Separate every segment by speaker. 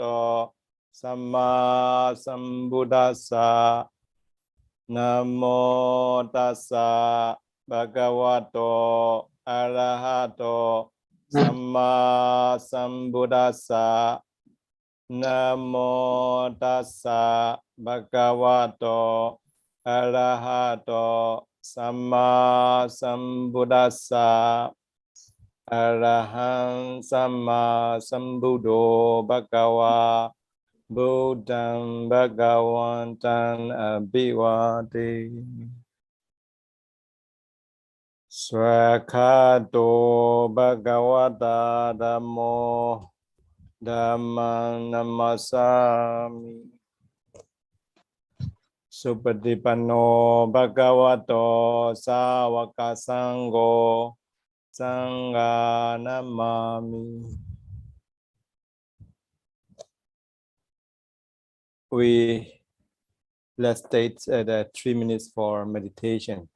Speaker 1: Arahato Samma Sambuddhassa Namo Tassa Bhagavato Arahato Samma Sambuddhassa Namo Tassa Bhagavato Arahato Samma Sambuddhassa Arahang Samma Sambuddho Bhagava Buddhang Bhagavantan Abhivade Swakato Bhagavata Dhammo Dhammang Namasami Supatipanno Bhagavato Sāvaka Sangho Sangha Namami. Let's take 3 minutes for meditation.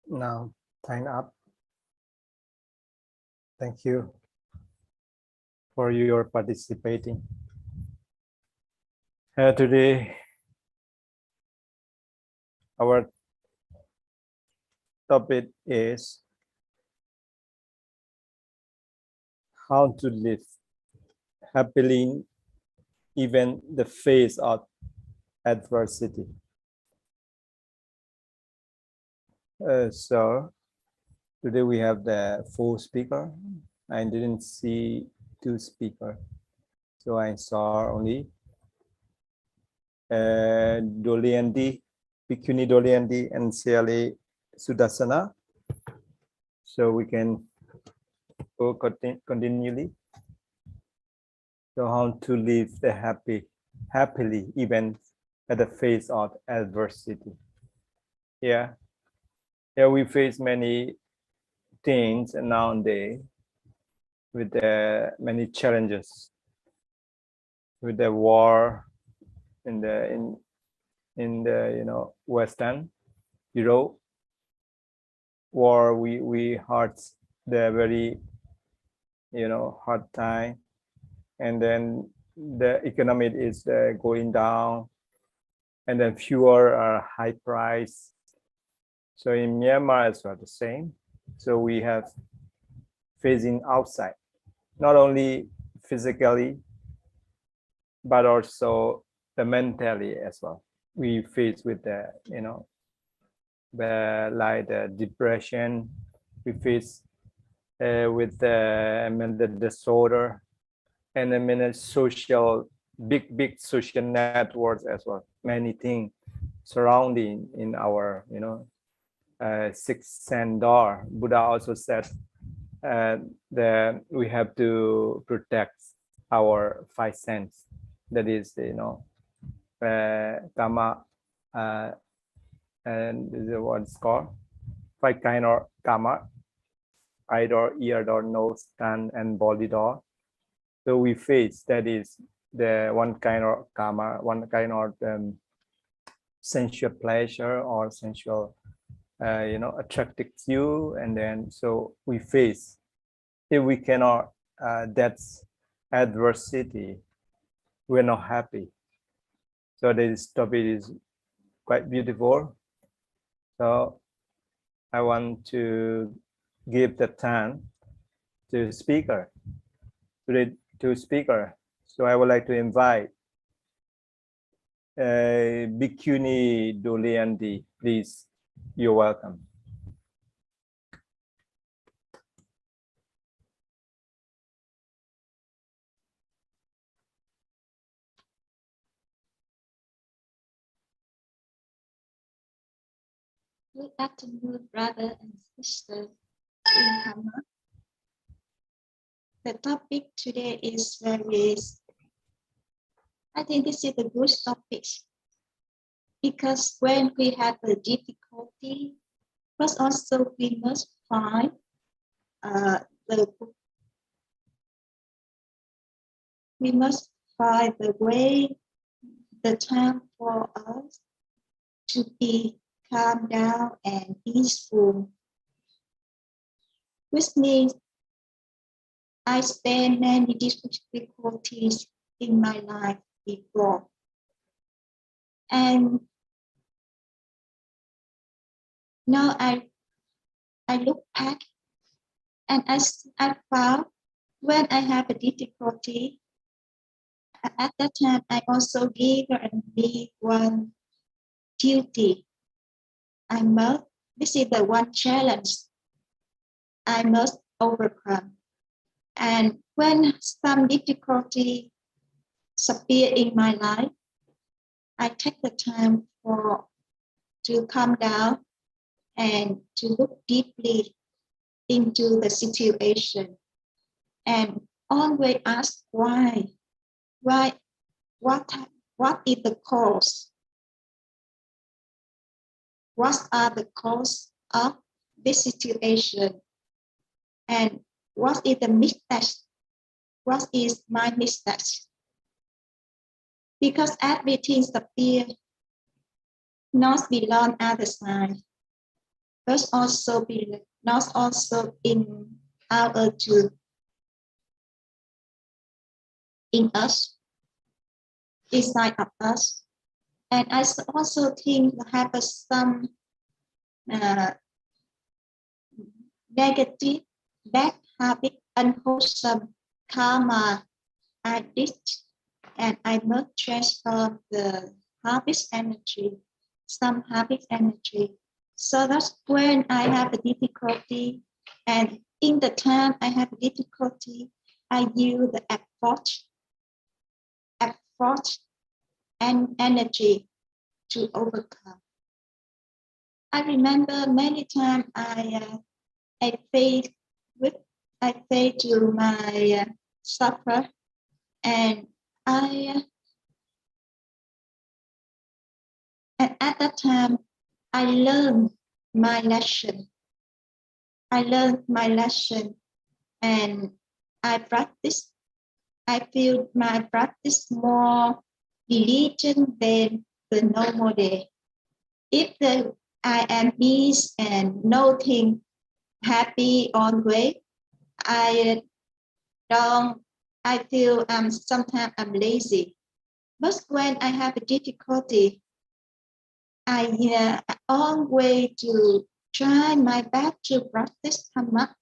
Speaker 1: Now, time up. Thank you for your participating. Today, our topic is how to live happily even the face of adversity. So today we have the 4 speaker. I didn't see 2 speaker, so I saw only Doliandi, Bhikkhuni Doliandi and Siali Sudasana. So we can go continually. So how to live the happily even at the face of adversity. Yeah, we face many things nowadays with many challenges, with the war in the Western Europe. War, we had the very hard time, and then the economy is going down, and then fewer high price. So in Myanmar as well the same. So we have facing outside, not only physically, but also the mentally as well. We face with the the depression. We face with the mental disorder, and then many social big social networks as well. Many things surrounding in our sixth sense door. Buddha also said that we have to protect our 5 senses. That is karma, and this is what it's called 5 kind of karma: eye door, ear door, nose, tongue, and body door. So we face, that is the one kind of karma, one kind of sensual pleasure or sensual attractive you, and then so we face. If we cannot, that's adversity, we're not happy. So this topic is quite beautiful. So I want to give the time to speaker, to speaker. So I would like to invite Bhikkhuni Doliandi, please. You're welcome.
Speaker 2: Good afternoon, brother and sister in Dhamma. The topic today is I think this is a good topic, because when we have a difficulty, but also we must find the way, the time for us to be calm down and peaceful, which means I spent many difficulties in my life before. And now I look back and I found when I have a difficulty, at that time I also gave me one duty. This is the one challenge I must overcome. And when some difficulty appear in my life, I take the time to calm down and to look deeply into the situation, and always ask why, what is the cause? What are the cause of this situation? And what is the mistake? What is my mistake? Because everything appears not belong other side, but also not also in our truth, in us, inside of us. And I also think have some negative bad habit unwholesome karma I did, and I must transform the harvest energy, some harvest energy. So that's when I have a difficulty, and in the time I have difficulty, I use the effort and energy to overcome. I remember many times I faced to my suffer, and and at that time I learned my lesson. And I practice. I feel my practice more diligent than the normal day. If I am ease and nothing happy always, I feel sometimes I'm lazy. But when I have a difficulty, I always to try my best to practice Dhamma,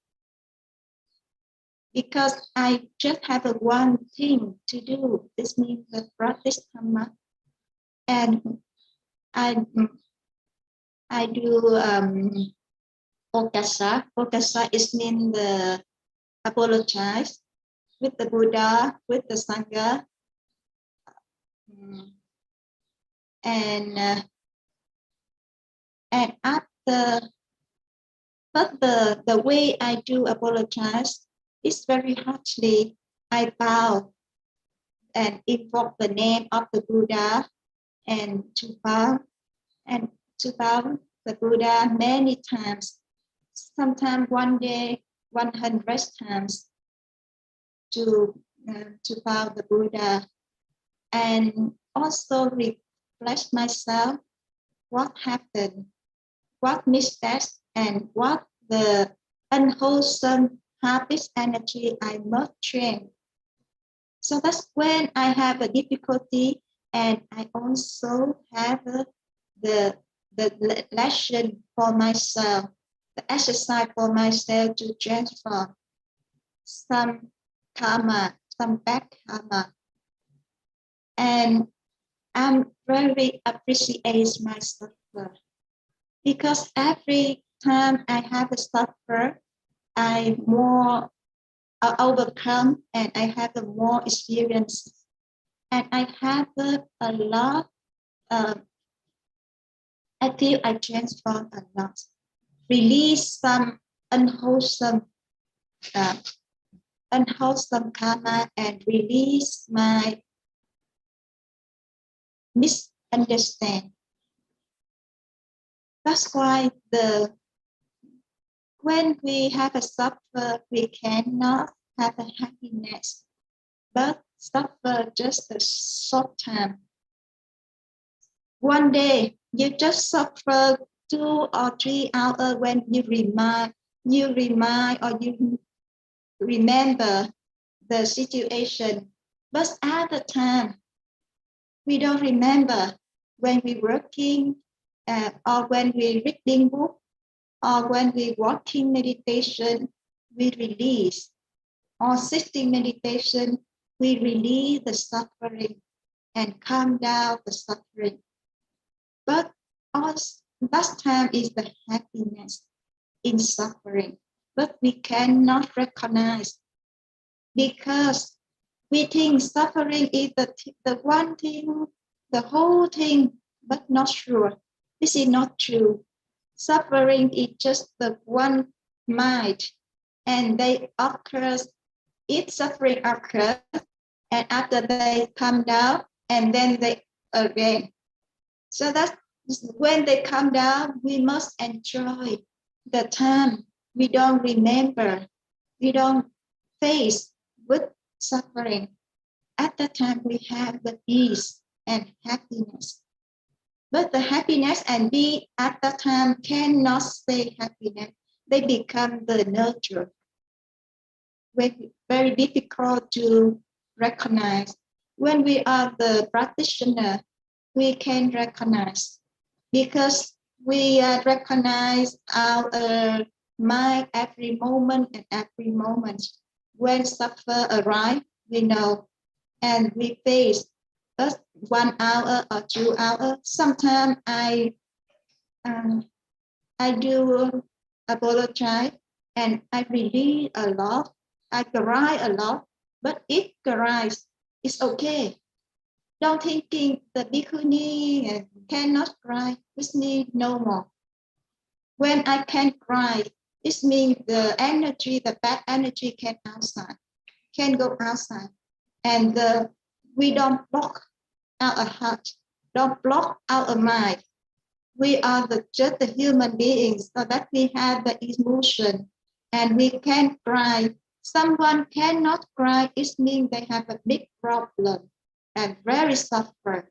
Speaker 2: because I just have one thing to do. This means the practice Dhamma, and I do okasa. Okasa is mean the apologize with the Buddha, with the Sangha, and after, but the way I do apologize is very harshly. I bow and invoke the name of the Buddha, and to bow the Buddha many times, sometimes one day 100 times to bow the Buddha, and also reflect myself what happened, what mistakes, and what the unwholesome habits energy I must train. So that's when I have a difficulty, and I also have the lesson for myself, the exercise for myself to transform some karma, some bad karma. And I'm very appreciate my suffer, because every time I have a suffer, I more overcome, and I have a more experience, and I have a lot. I feel I transform a lot, release some unwholesome karma, and release my misunderstanding. That's why when we have a suffer, we cannot have a happiness, but suffer just a short time. One day you just suffer 2 or 3 hours when you remind or you remember the situation, but at the time we don't remember. When we working or when we reading book, or when we walking meditation, we release, or sitting meditation, we release the suffering and calm down the suffering. But last time is the happiness in suffering, but we cannot recognize, because we think suffering is the one thing, the whole thing, but not sure. This is not true. Suffering is just the one mind, and they occur. If suffering occurs, and after they come down, and then they again. So that's when they come down, we must enjoy the time. We don't remember, we don't face with suffering. At that time, we have the peace and happiness. But the happiness and peace at that time cannot stay happiness. They become the nurture. Very difficult to recognize. When we are the practitioner, we can recognize, because we recognize our mind every moment and every moment. when suffer arrive, we know, and we face us 1 hour or 2 hours. Sometimes I do apologize and I release a lot. I cry a lot, but if cries, it's okay. Don't thinking the bhikkhuni cannot cry with me no more. When I can cry, it means the energy, the bad energy can go outside. And we don't block our heart, don't block our mind. We are just the human beings, so that we have the emotion and we can cry. Someone cannot cry, it means they have a big problem and very suffer.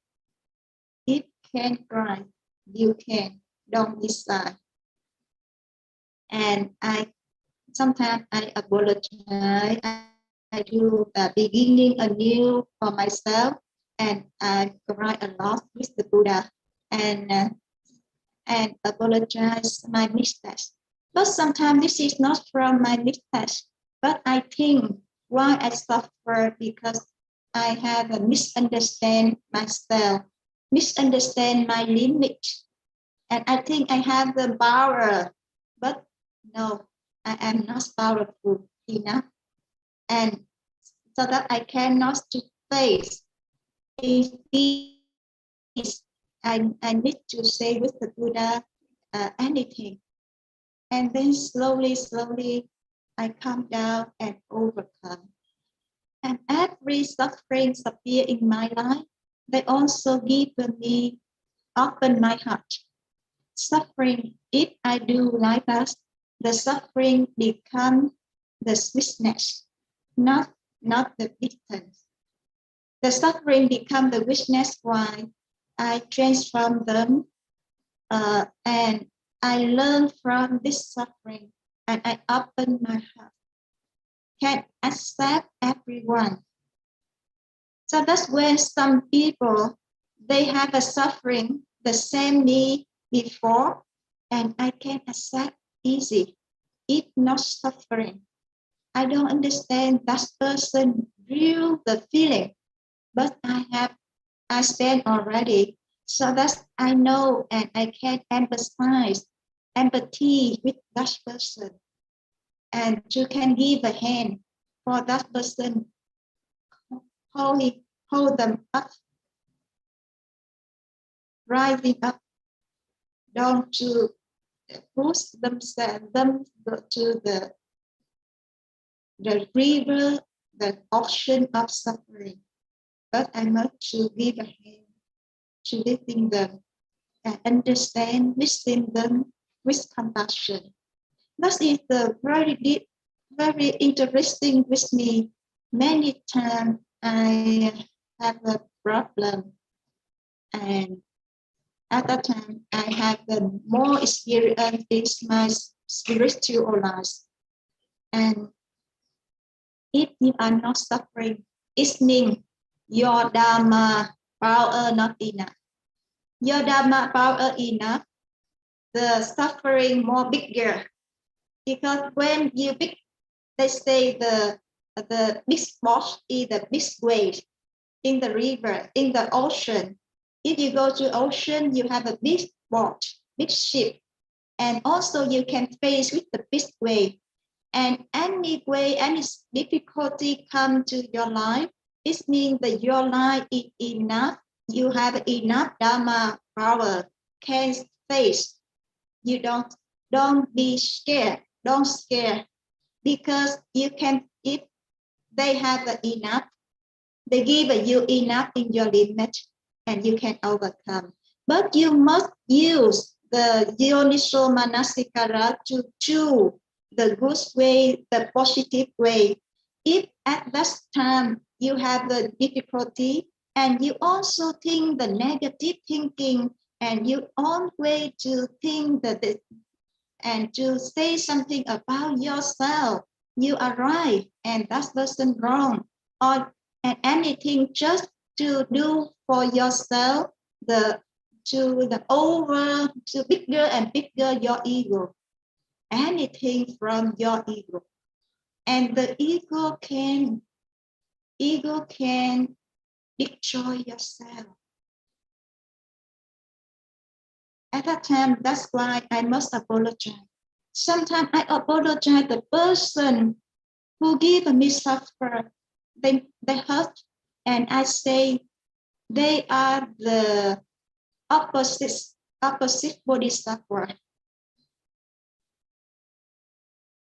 Speaker 2: If can cry, you can, don't decide. And sometimes I apologize. I do beginning anew for myself, and I cry a lot with the Buddha and apologize my mistakes. But sometimes this is not from my mistakes, but I think why I suffer because I have a misunderstand myself, misunderstand my limit, and I think I have the power, but no, I am not powerful enough, and so that I cannot to face peace. I need to say with the Buddha anything, and then slowly, I come down and overcome. And every suffering appear in my life, they also give me open my heart. Suffering, if I do like that, the suffering become the sweetness, not the bitterness. The suffering become the witness why I transform them, and I learn from this suffering, and I open my heart, can accept everyone. So that's where some people, they have a suffering the same me before, and I can accept easy, if not suffering. I don't understand that person real the feeling, but I stand already, so that I know and I can empathy with that person, and you can give a hand for that person, hold them up, rising up, don't to push them to the river, the ocean of suffering. But I must to give a hand to lifting them and understand, listening them with compassion. That is the very deep, very interesting with me. Many times I have a problem, and at that time I have more experience in my spiritual life. And if you are not suffering, it means your Dharma power not enough. Your Dharma power enough, the suffering more bigger. Because when you big, they say the big spot is the big wave in the river, in the ocean. If you go to ocean, you have a big boat, big ship, and also you can face with the big wave. And any way, any difficulty come to your life, it means that your life is enough. You have enough Dharma power, can face. You don't be scared. Don't scare, because you can, if they have enough, they give you enough in your limit, and you can overcome. But you must use the Yoniso Manasikara to choose the good way, the positive way. If at that time you have the difficulty, and you also think the negative thinking, and you always to think that and to say something about yourself, you are right and that person wrong, or and anything just to do for yourself, to bigger and bigger your ego, anything from your ego. and the ego can destroy yourself. At that time, that's why I must apologize. Sometimes I apologize the person who gave me suffer, they hurt, and I say they are the opposite bodhisattva,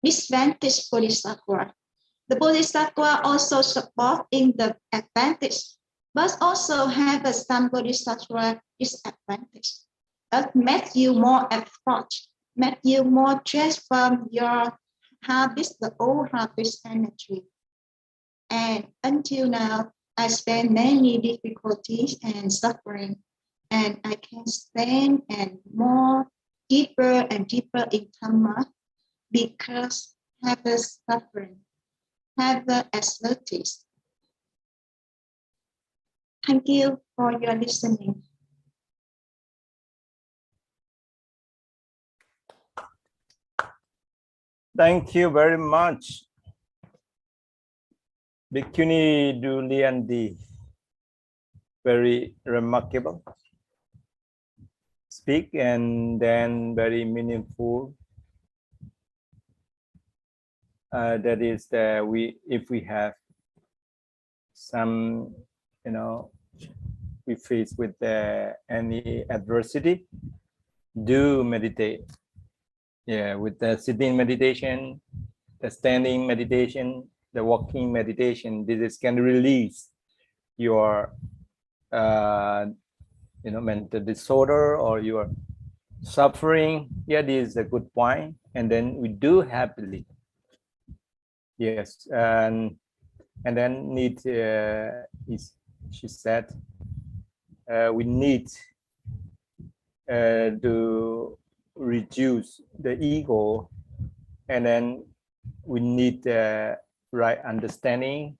Speaker 2: disadvantage bodhisattva. The bodhisattva also supporting the advantage, but also have some bodhisattva disadvantage. That makes you more effort, make you more transform your habits, the old habits energy. And until now, I spend many difficulties and suffering, and I can stand and more deeper and deeper in Dhamma because have the suffering, have the expertise. Thank you for your listening.
Speaker 1: Thank you very much, Bhikkhuni Duliandi. Very remarkable speak and then very meaningful. That is that if we have some, we face with any adversity, do meditate. Yeah, with the sitting meditation, the standing meditation, the walking meditation, this can release your mental disorder or your suffering. Yeah, this is a good point. And then we do happily. Yes, and then need she said we need to reduce the ego, and then we need the right understanding,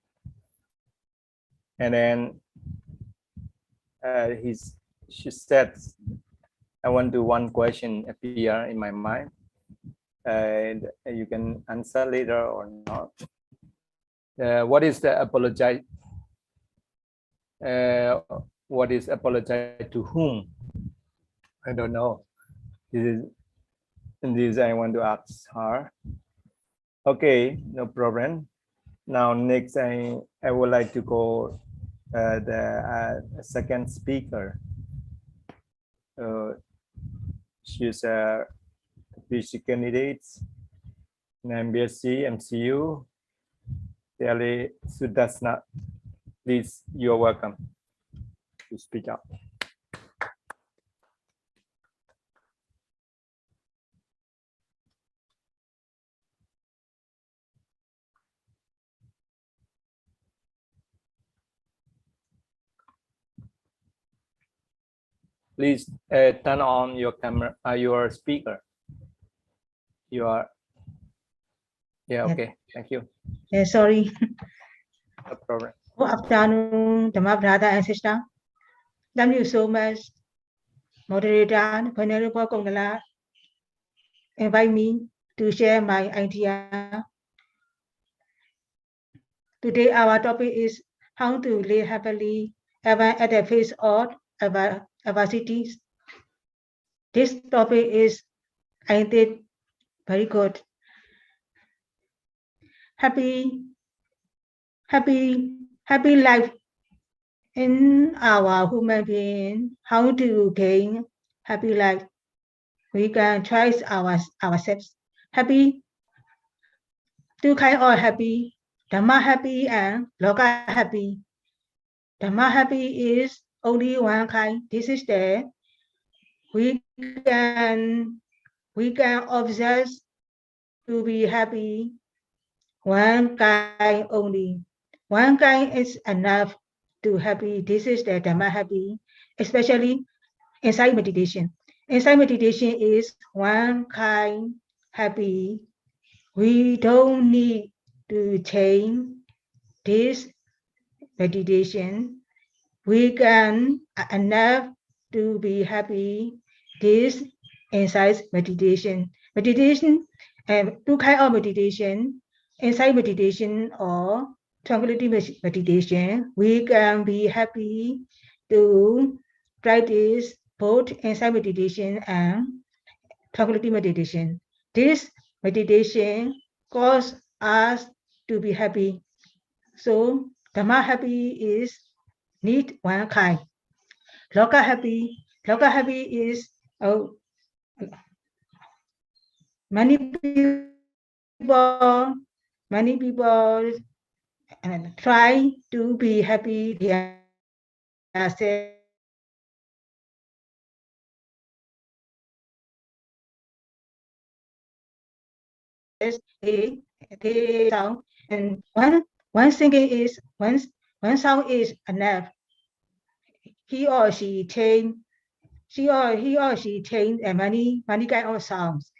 Speaker 1: and then she said, I want to one question appear in my mind, and you can answer later or not. What is the apologize? What is apologize to whom? I don't know. This I want to ask her. Okay, no problem. Now next, I would like to go the second speaker. She's a PhD candidate in MBSc, MCU, Delhi Sudasna. Please, you're welcome to speak up. Please turn on your camera, your speaker. You are, yeah, okay, thank you.
Speaker 3: Yeah, sorry.
Speaker 1: No problem.
Speaker 3: Good afternoon, Dhamma brother and sister. Thank you so much, moderator, Venerable Kongala, invite me to share my idea. Today, our topic is how to live happily even at the face of adversities. This topic is, I think, very good. Happy life in our human being. How to gain happy life? We can try ourselves. Happy, two kinds of happy. Dhamma happy and Loka happy. Dhamma happy is only one kind. This is the we can observe to be happy. One kind only. One kind is enough to happy. This is the Dhamma happy, especially inside meditation. Inside meditation is one kind happy. We don't need to change this meditation. We can enough to be happy. This inside meditation. Meditation and two kinds of meditation. insight meditation or tranquility meditation, we can be happy to practice both insight meditation and tranquility meditation. This meditation cause us to be happy. So Dhamma happy is need one kind. Loka happy is many people try to be happy themselves. They sound, and one thinking is one sound is enough. He or she change many kind of sounds,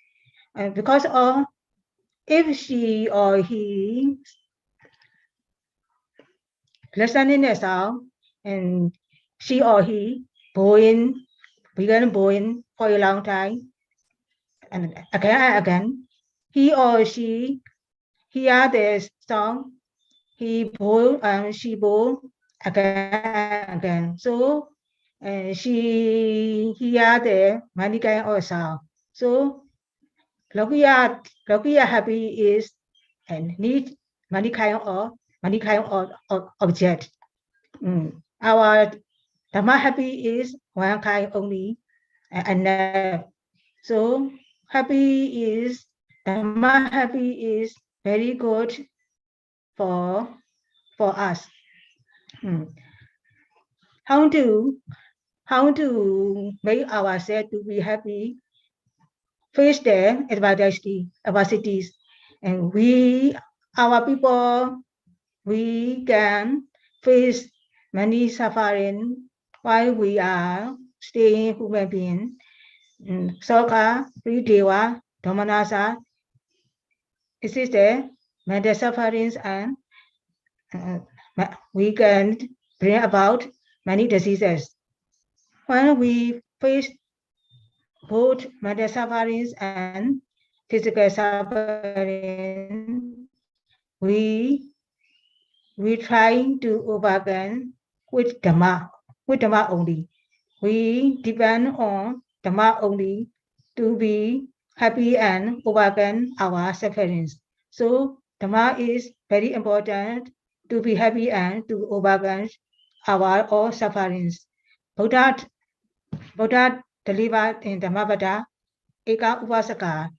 Speaker 3: and because of if she or he listening the sound and she or he began bowing for a long time, and again, he or she hear the song, he bowl and she bowl again. So she hear the many kind of sound. So Lokia happy is and need many kind of object. Our Dhamma happy is one kind only, and so happy is Dhamma happy is very good for us. How to make ourselves to be happy, face the adversities, and our people, we can face many suffering while we are staying human being. Soka, Prideva, Domanasa, this is the mental sufferings, and we can bring about many diseases. When we face both mental sufferings and physical suffering, we try to overcome with Dhamma only. We depend on Dhamma only to be happy and overcome our sufferings. So Dhamma is very important to be happy and to overcome our all sufferings. Buddha delivered in Dhammapada Eka Upasaka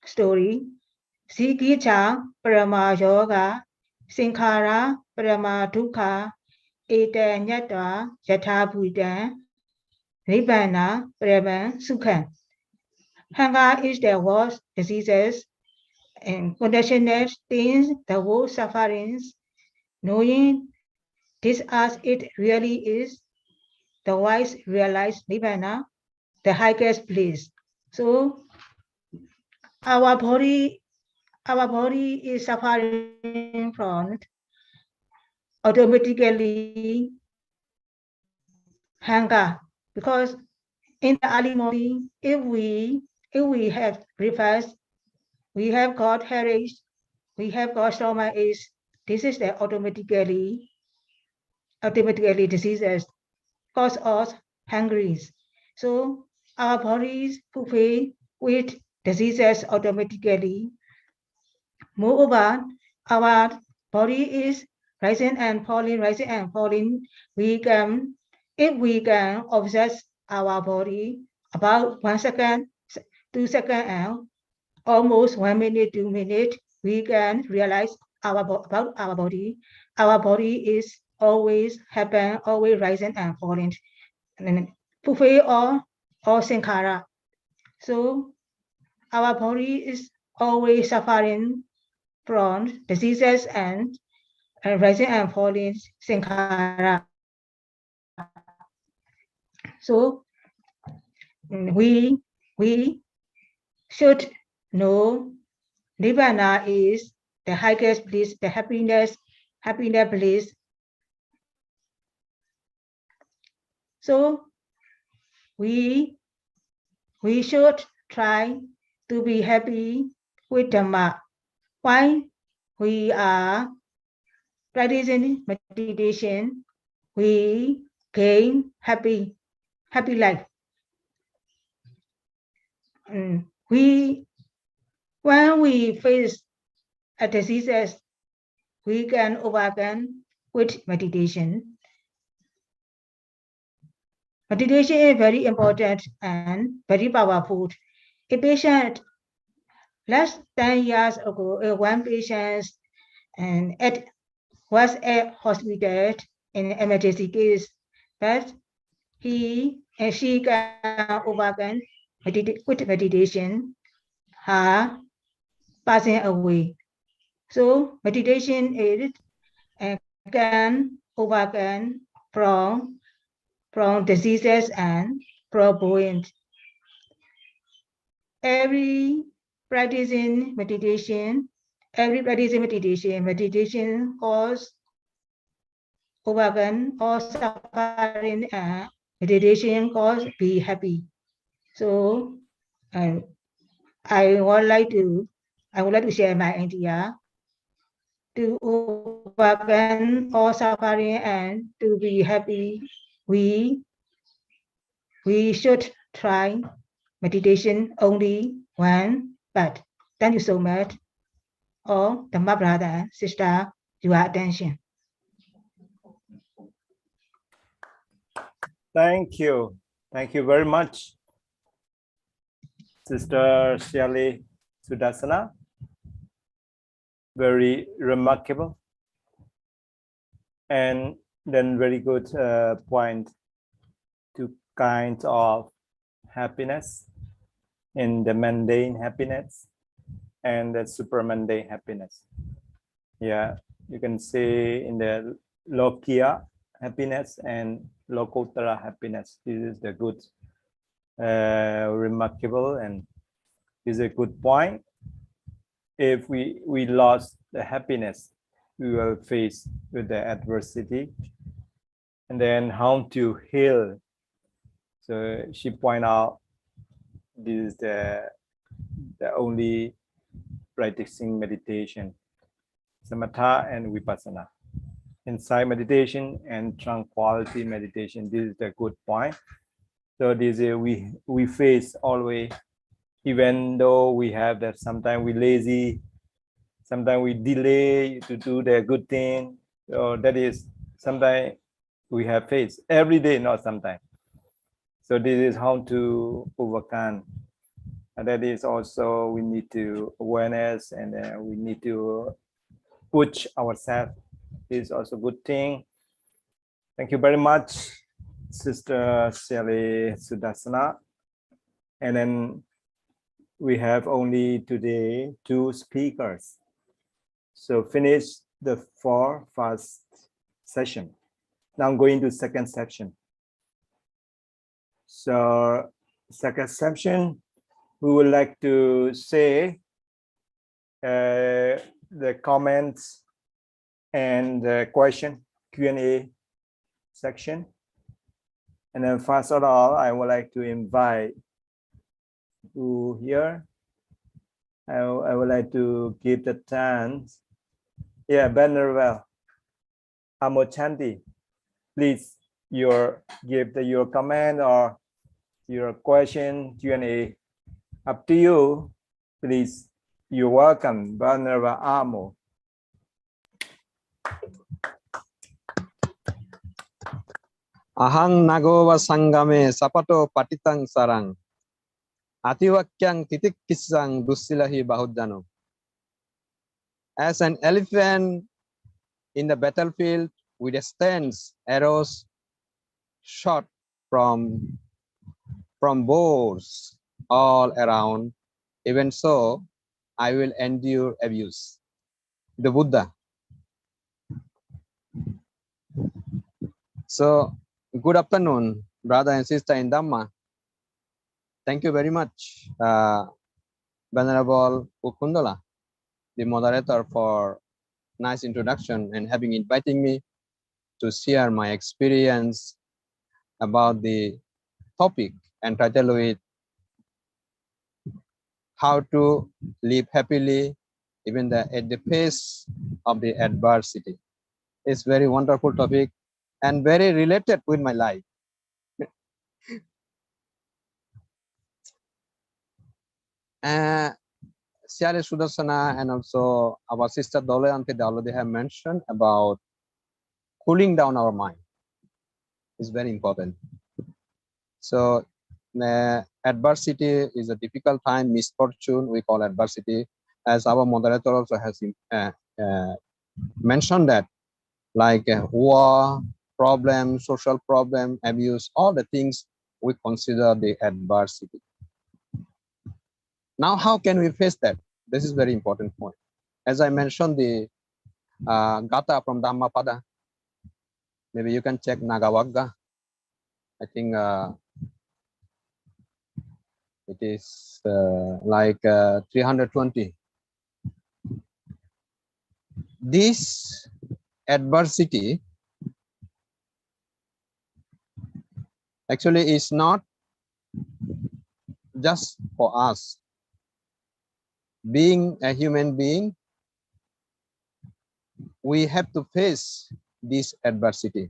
Speaker 3: story. Sikicha Parama Yoga Sinkhara Parama Dukkha Ete Nyatva Yatha Buddha Nibbana Parama Sukha. Hunger is the worst diseases and conditional things, the worst sufferings. Knowing this as it really is, the wise realize Nibbana, the highest bliss. So our body is suffering from automatically hunger, because in the early morning, if we have breakfast, we have got headache, we have got stomach ache, this is the automatically diseases cause us hungry. So our bodies fulfill with diseases automatically. Moreover, our body is rising and falling. If we can observe our body about 1 second, 2 seconds, and almost 1 minute, 2 minutes, we can realize about our body. Our body is always happen, always rising and falling, and fulfill all sankhara. So our body is always suffering from diseases and rising and falling sankhara. So we should know Nibbana is the highest bliss, the happiness bliss. So we should try to be happy with Dhamma. Why we are practicing meditation, we gain happy life. When we face a diseases, we can overcome with meditation. Meditation is very important and very powerful. A patient, less than 10 years ago, one patient was at hospital in emergency case, but he and she can overcome with meditation, her passing away. So meditation is can overcome from diseases and problems. Every practicing meditation cause overcome all suffering and meditation cause be happy. So I would like to share my idea to overcome all suffering and to be happy. We should try meditation only one, but thank you so much, all Dhamma brother and sister, your attention.
Speaker 1: Thank you. Thank you very much, Sister Shirley Sudarsana. Very remarkable. And then very good point to kinds of happiness in the mundane happiness and the super mundane happiness. Yeah, you can see in the Lokiya happiness and Lokottara happiness. This is the good, remarkable, and is a good point. If we lost the happiness, we will face with the adversity, and then how to heal. So she point out this is the only practicing meditation, samatha and vipassana. Insight meditation and tranquility meditation. This is the good point. So this is we face always, even though we have that sometimes we lazy, sometimes we delay to do the good thing. So that is sometimes we have faced every day, not sometimes. So this is how to overcome. And that is also we need to awareness, and we need to push ourselves. This is also a good thing. Thank you very much, Sister Shirley Sudarsana. And then we have only today 2 speakers. So finish the first session. Now I'm going to second section. So second section, we would like to say the comments and the question Q&A section. And then first of all, I would like to invite who here. I would like to give the chance. Yeah, Venerable Amochanti, please your comment or your question Q&A. Up to you, please. You're welcome, Venerable Amo.
Speaker 4: Ahang nagova sangame sapato patitang sarang. Atiwakyang titik kisang dusilahi bahudano. As an elephant in the battlefield withstands arrows shot from bows all around, even so I will endure abuse. The Buddha. So, good afternoon, brother and sister in Dhamma. Thank you very much, Venerable Ukundala, the moderator, for nice introduction and having invited me to share my experience about the topic entitled with how to live happily even at the face of the adversity. It's very wonderful topic and very related with my life. Siale Sudarsana and also our sister Dole Ante, they already have mentioned about cooling down our mind. Is very important. So adversity is a difficult time, misfortune, we call adversity, as our moderator also has mentioned that, like war, problem, social problem, abuse, all the things we consider the adversity. Now, how can we face that? This is very important point. As I mentioned, the Gatha from Dhammapada, maybe you can check Nagavagga. I think it is like 320. This adversity actually is not just for us. Being a human being, we have to face this adversity.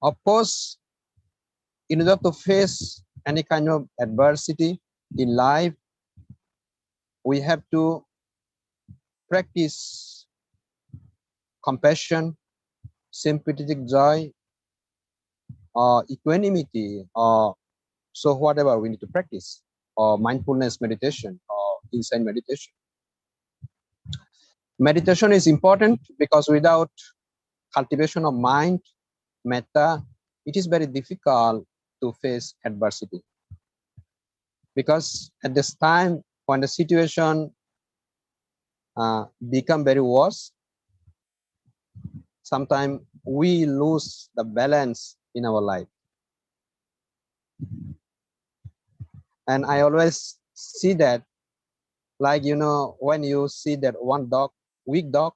Speaker 4: Of course, in order to face any kind of adversity in life, we have to practice compassion, sympathetic joy, or equanimity, or so whatever we need to practice, or mindfulness meditation, or insight meditation. Meditation is important because without cultivation of mind, metta, it is very difficult to face adversity. Because at this time, when the situation become very worse, sometimes we lose the balance in our life. And I always see that, like, you know, when you see that one dog, weak dog,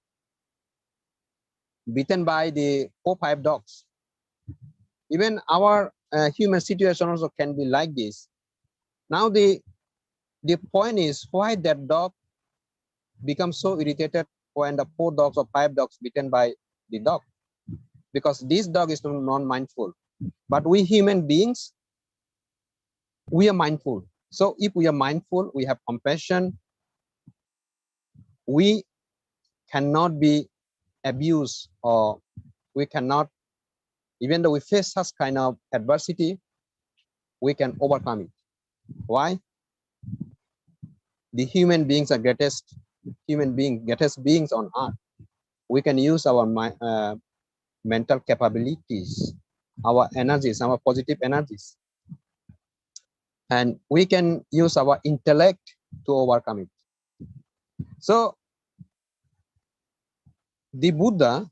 Speaker 4: beaten by the 4 or 5 dogs. Even our human situation also can be like this. Now the point is, why that dog becomes so irritated when the 4 dogs or 5 dogs beaten by the dog? Because this dog is non-mindful. But we human beings, we are mindful. So if we are mindful, we have compassion, we cannot be abused, or we cannot, even though we face such kind of adversity, we can overcome it. Why? The human beings are greatest beings on earth. We can use our mental capabilities, our energies, our positive energies, and we can use our intellect to overcome it. So the Buddha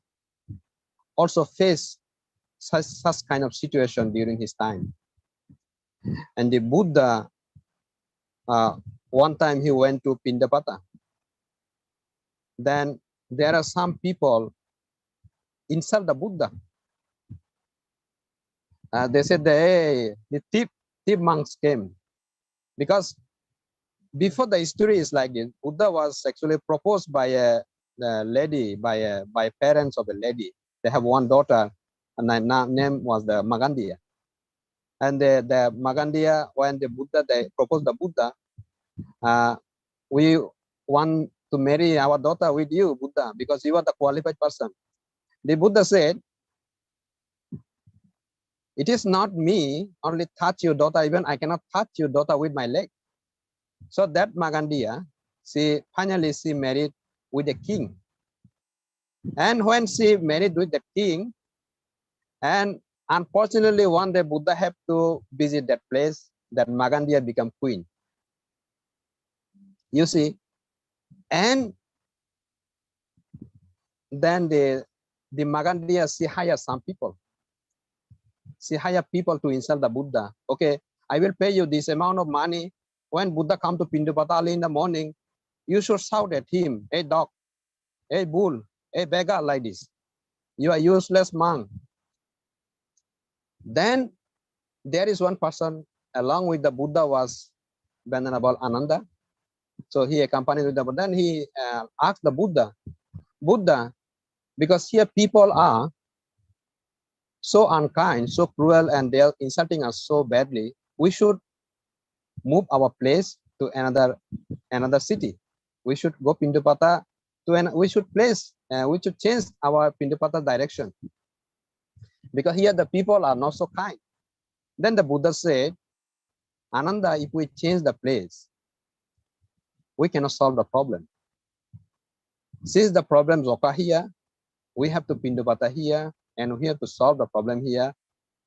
Speaker 4: also faced such kind of situation during his time. And the Buddha, one time he went to Pindapata. Then there are some people insult the Buddha. They said, hey, the thief monks came. Because before the story is like this, Buddha was actually proposed by a lady, by parents of a lady. They have one daughter, and her name was the Magandiya. And the Magandiya, when the Buddha, they proposed the Buddha, we want to marry our daughter with you, Buddha, because you are the qualified person. The Buddha said, it is not me only touch your daughter, even I cannot touch your daughter with my leg. So that Magandiya, finally she married with the king. And when she married with the king, and unfortunately one day Buddha had to visit that place, that Magandiya became queen. You see, and then the Magandiya, she hired some people. She hired people to insult the Buddha. Okay, I will pay you this amount of money. When Buddha come to Pindapata in the morning, you should shout at him, hey dog, hey bull, hey beggar, like this. You are useless monk. Then there is one person along with the Buddha was Venerable Ananda. So he accompanied with the Buddha. Then he asked the Buddha, because here people are so unkind, so cruel, and they are insulting us so badly, we should move our place to another city. We should go Pindupata to we should change our Pindupata direction, because here the people are not so kind. Then the Buddha said, Ananda, if we change the place, we cannot solve the problem. Since the problems occur here, we have to Pindupata here, and we have to solve the problem here,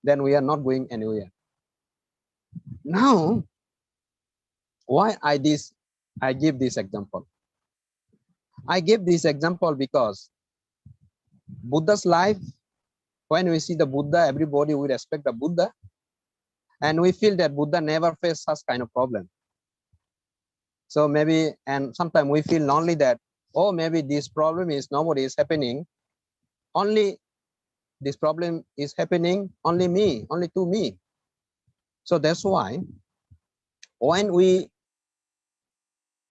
Speaker 4: then we are not going anywhere. Now, why I give this example? I give this example because Buddha's life, when we see the Buddha, everybody will respect the Buddha, and we feel that Buddha never faced such kind of problem. So maybe, and sometimes we feel lonely that, oh, maybe this problem is nobody is happening, only this problem is happening only to me. So that's why when we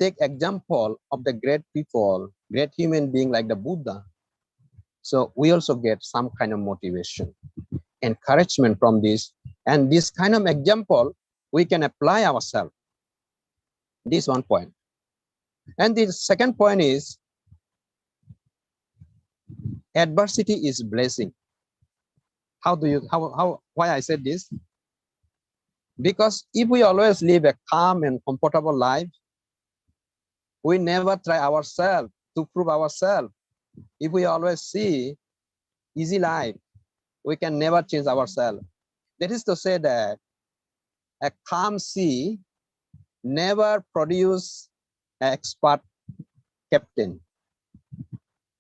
Speaker 4: take example of the great people, great human being like the Buddha, so we also get some kind of motivation, encouragement from this, and this kind of example we can apply ourselves. This one point. And the second point is adversity is blessing. Why I said this? Because if we always live a calm and comfortable life, we never try ourselves to prove ourselves. If we always see easy life, we can never change ourselves. That is to say that a calm sea never produce an expert captain.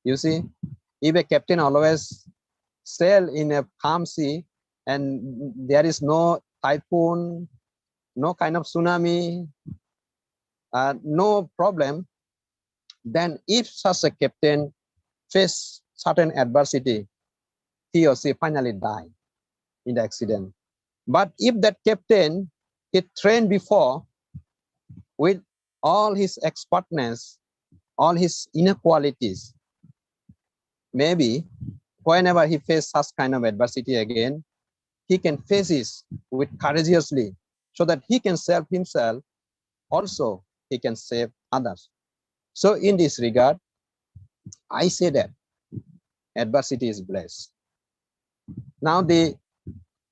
Speaker 4: You see, if a captain always sail in a calm sea and there is no typhoon, no kind of tsunami, no problem, then if such a captain face certain adversity, he or she finally die in the accident. But if that captain he trained before with all his expertness, all his inner qualities, maybe whenever he faces such kind of adversity again, he can face it with courageously, so that he can save himself, also he can save others. So in this regard, I say that adversity is blessed. Now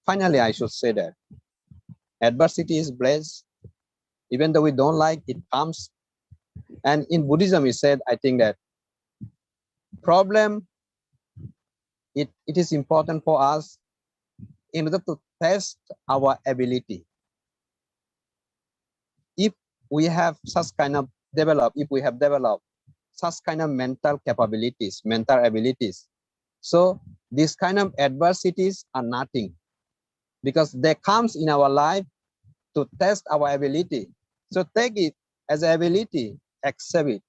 Speaker 4: finally I should say that adversity is blessed, even though we don't like it comes. And in Buddhism we said, I think that problem, it is important for us in order to test our ability. If we have such kind of developed such kind of mental capabilities, mental abilities, so these kind of adversities are nothing, because they comes in our life to test our ability. So take it as an ability, accept it,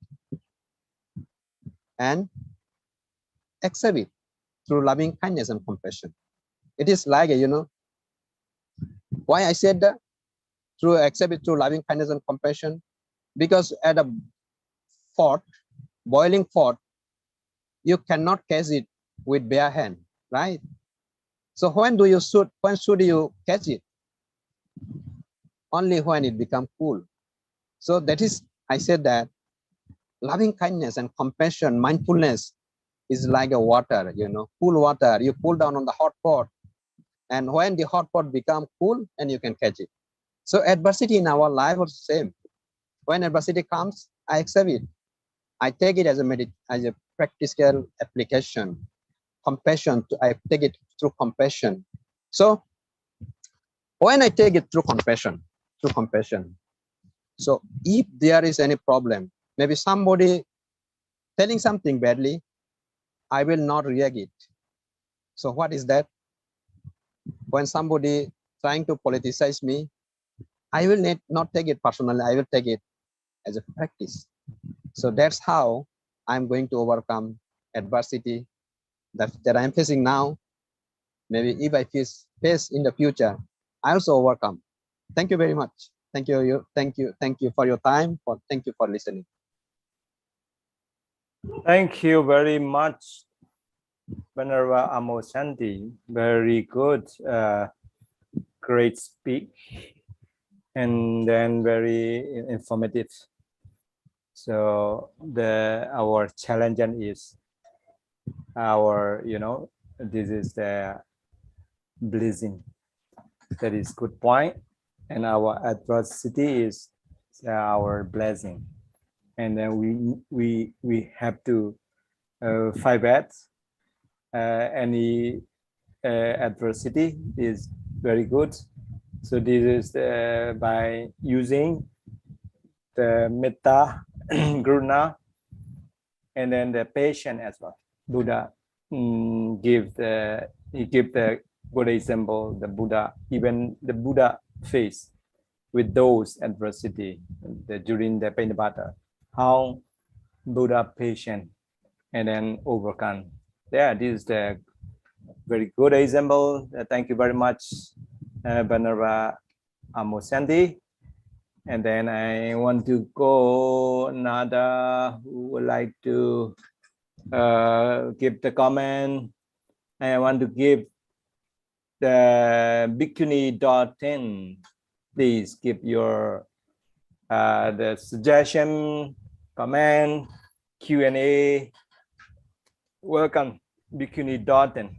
Speaker 4: and accept it through loving kindness and compassion. It is like, why I said that? Accept it through loving kindness and compassion, because at a boiling pot, you cannot catch it with bare hand, right? So when should you catch it? Only when it becomes cool. So that is, I said that loving kindness and compassion, mindfulness is like a water, cool water. You pull down on the hot pot, and when the hot pot becomes cool, and you can catch it. So adversity in our life is the same. When adversity comes, I accept it. I take it as a practical application. Compassion, I take it through compassion. So when I take it through compassion, so if there is any problem, maybe somebody telling something badly, I will not react it. So what is that? When somebody trying to politicize me, I will not take it personally. I will take it as a practice. So that's how I'm going to overcome adversity that I'm facing now. Maybe if I face in the future, I also overcome. Thank you very much. Thank you. Thank you for your time. Thank you for listening.
Speaker 1: Thank you very much, Venerable Amoshanti. Very good, great speak, and then very informative. So our challenge is this is the blessing. That is good point, and our adversity is our blessing, and then we have to fight back any adversity is very good. So this is by using the metta, guruna, and then the patient as well. Buddha give the good example. The Buddha, even the Buddha faced with those adversity during the Panyabhata, how Buddha patient and then overcome. Yeah, this is the very good example. Thank you very much, Venerable Amoshanti. And then I want to go another who would like to give the comment. I want to give the Bhikkhuni.10. Please give your the suggestion, comment, Q&A. Welcome, Bhikkhuni.10.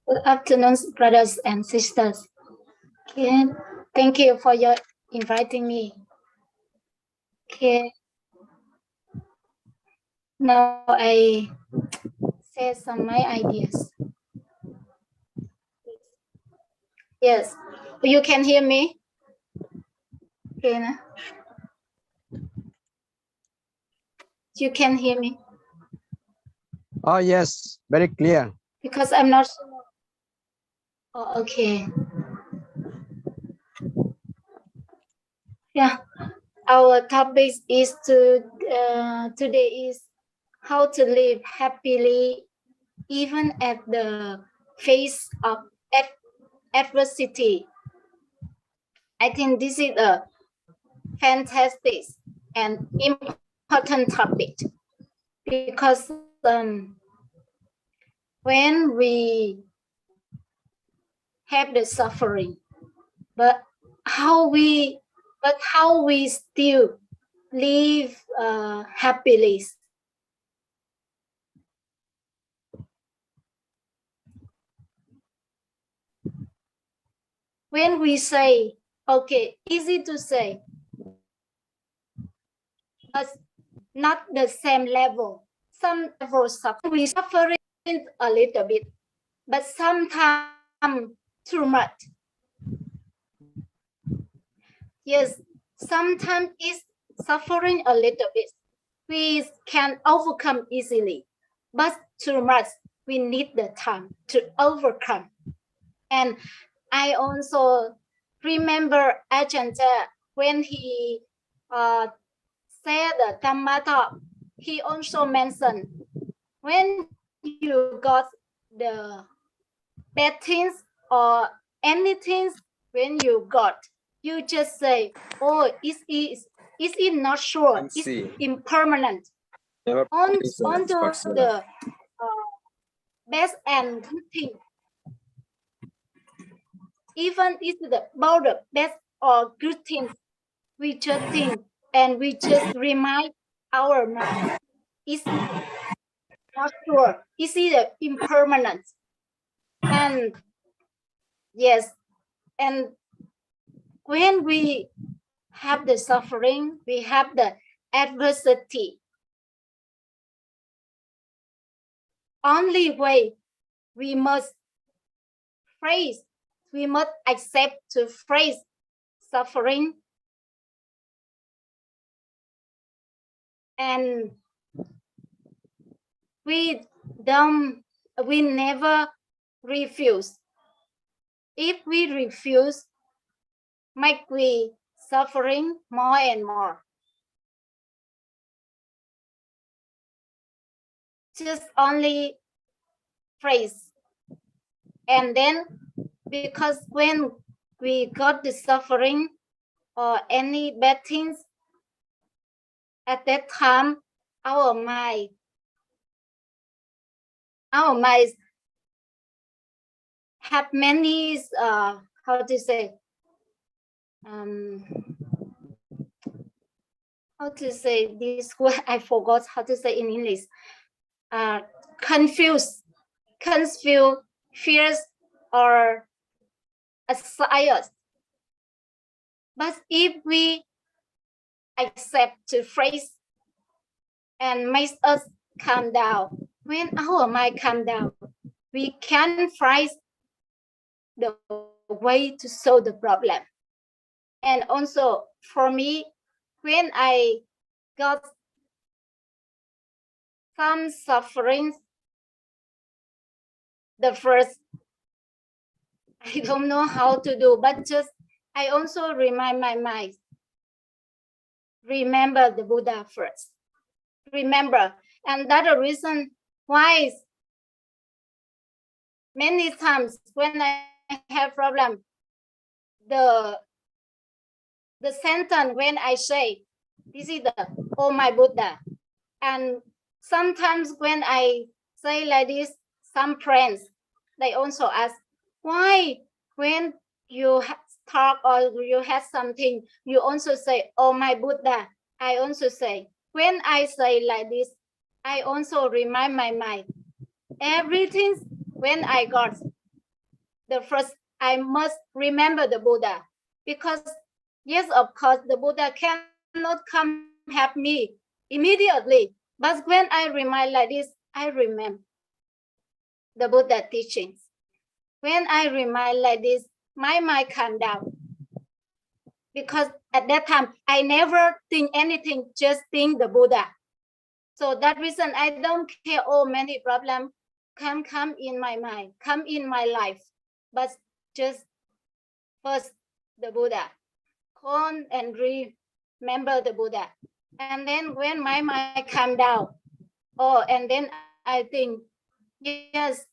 Speaker 5: Good afternoon, brothers and sisters. Okay, thank you for your inviting me. Okay, now I say some my ideas. Yes, you can hear me. Okay, nah? You can hear me
Speaker 4: Oh yes, very clear.
Speaker 5: because I'm not sure. Oh, okay. Yeah, our topic is today is how to live happily even at the face of adversity. I think this is a fantastic and important topic because when we have the suffering, but how we still live happily. When we say, okay, easy to say, but not the same level. Some levels we suffering a little bit, but sometimes too much. Yes, sometimes it's suffering a little bit. We can overcome easily, but too much, we need the time to overcome. And I also remember Ajahn when he said the Dhamma talk, he also mentioned when you got the bad things or anything when you got, you just say, oh, is it not sure? It's impermanent. On the best and good thing. Even if about the best or good things, we just think and we just remind our mind, it's not sure, is it impermanent? And yes, and when we have the suffering, we have the adversity. Only way we must face, we must accept to face suffering. And we never refuse. If we refuse, make we suffering more and more. Just only phrase. And then because when we got the suffering or any bad things, at that time, our mind have many, how to say, how to say this word, I forgot how to say in English. Confused, fears, or anxious. But if we accept to phrase and makes us calm down, when our mind calm down, we can find the way to solve the problem. And also for me, when I got some sufferings, the first, I don't know how to do, but just I also remind my mind, remember the Buddha first. Remember, and that's the reason why many times when I have problem, the sentence when I say, this is the, oh my Buddha. And sometimes when I say like this, some friends, they also ask, why when you talk or you have something, you also say, oh my Buddha. I also say, when I say like this, I also remind my mind, everything when I got the first, I must remember the Buddha. Because yes, of course, the Buddha cannot come help me immediately. But when I remind like this, I remember the Buddha teachings. When I remind like this, my mind calm down. Because at that time, I never think anything, just think the Buddha. So that reason, I don't care, oh, many problems can come in my mind, come in my life. But just first, the Buddha. Call and remember the Buddha. And then when my mind calm down, oh, and then I think, yes,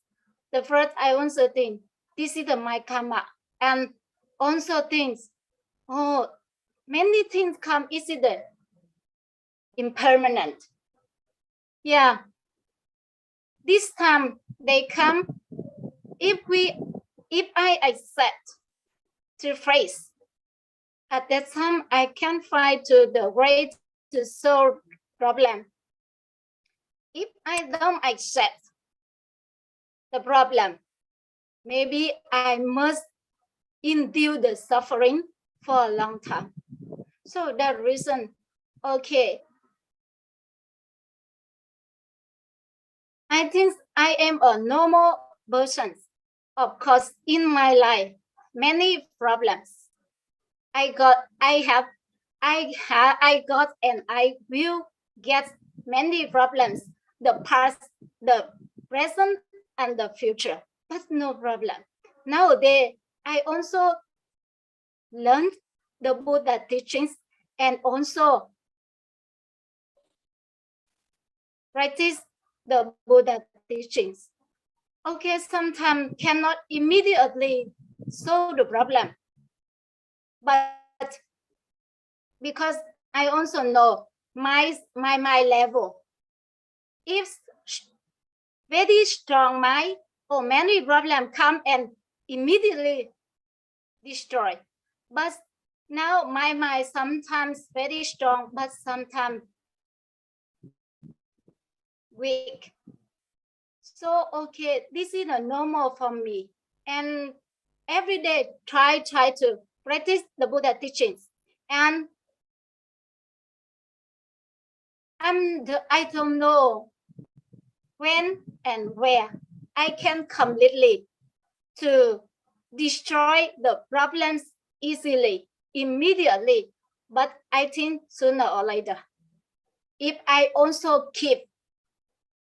Speaker 5: the first I also think, this is my karma. And also things, oh, many things come, is it the impermanent? Yeah. This time they come, if I accept to face, at that time I can find to the way to solve problem. If I don't accept the problem, maybe I must endure the suffering for a long time. So that reason, okay, I think I am a normal person. Of course, in my life, many problems. I got and I will get many problems, the past, the present, and the future, but no problem. Nowadays, I also learned the Buddha teachings and also practice the Buddha teachings. Okay, sometimes cannot immediately solve the problem, but because I also know my level, if very strong mind or many problems come and immediately destroy. But now my mind sometimes very strong, but sometimes weak. So okay, this is a normal for me, and every day try to practice the Buddha teachings. And I don't know when and where I can completely to destroy the problems easily, immediately. But I think sooner or later, if I also keep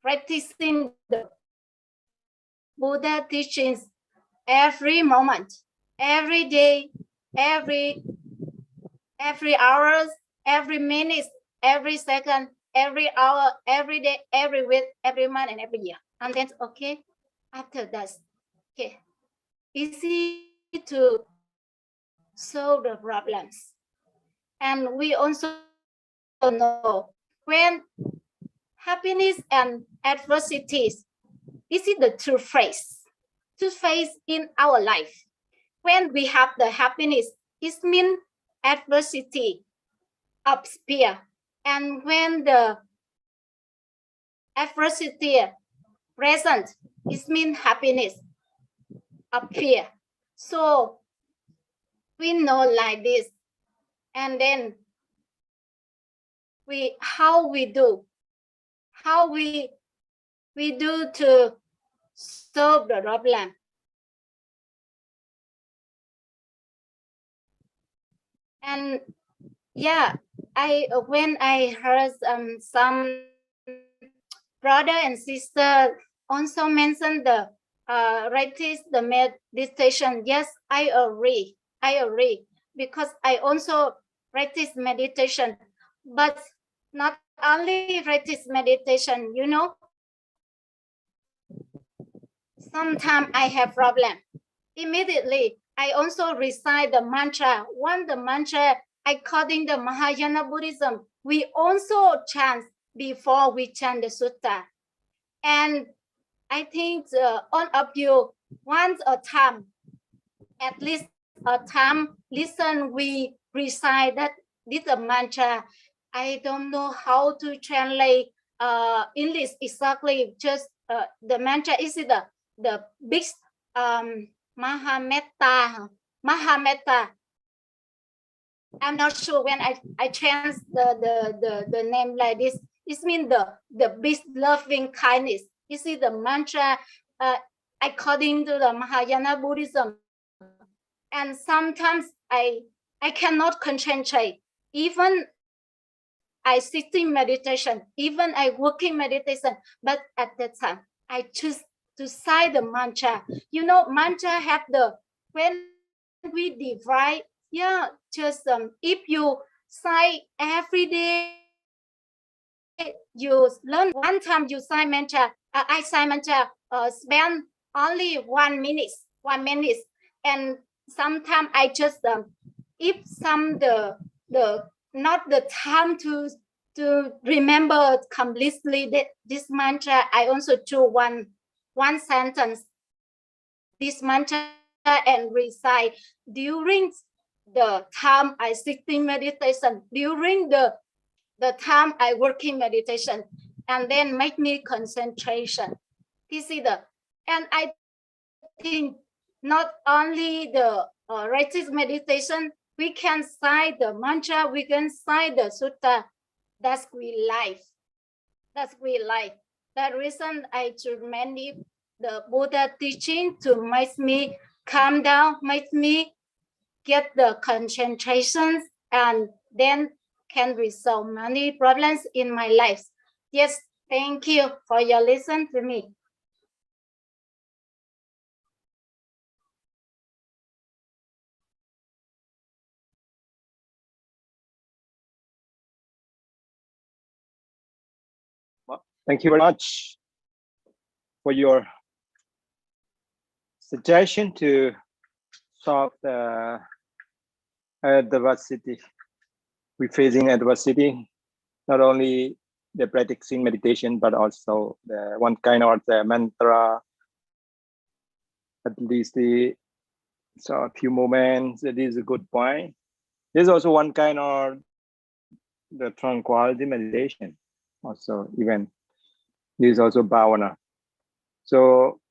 Speaker 5: practicing the Buddha teachings every moment, every day, every hours, every minute, every second, every hour, every day, every week, every month, and every year. And then, okay, after that, okay, easy to solve the problems. And we also know when happiness and adversities, this is the two phase in our life. When we have the happiness, it means adversity appear, and when the adversity present, it means happiness appear. So we know like this, and then how we do to solve the problem. And yeah, when I heard some brother and sister also mentioned the practice the meditation. Yes, I agree because I also practice meditation, but not only practice meditation, you know. Sometimes I have problem. Immediately, I also recite the mantra. One the mantra according to Mahayana Buddhism, we also chant before we chant the sutta. And I think all of you once a time, at least a time, listen, we recite that this mantra. I don't know how to translate English exactly. Just the mantra is the big Mahametta. I'm not sure when I trans the name like this. It means the big loving kindness. You see the mantra according to the Mahayana Buddhism. And sometimes I cannot concentrate. Even I sitting meditation, even I working meditation, but at that time I choose to say the mantra. You know, mantra have the when we divide, yeah, just if you say every day, you learn one time you say mantra, I say mantra, spend only 1 minute, and sometimes I just if some the not the time to remember completely this mantra, I also choose one sentence this mantra and recite during the time I sitting meditation, during the time I working meditation, and then make me concentration. This is and I think not only the righteous meditation, we can cite the mantra, we can cite the sutta. That's real life. That's real life. That reason I choose many the Buddha teaching to make me calm down, make me get the concentration, and then can resolve many problems in my life. Yes, thank you for your listen to me.
Speaker 1: Thank you very much for your suggestion to solve the adversity. We're facing adversity, not only the practicing meditation, but also the one kind of the mantra, at least a few moments. It is a good point. There's also one kind of the tranquility meditation. Also, even this is also bhavana. So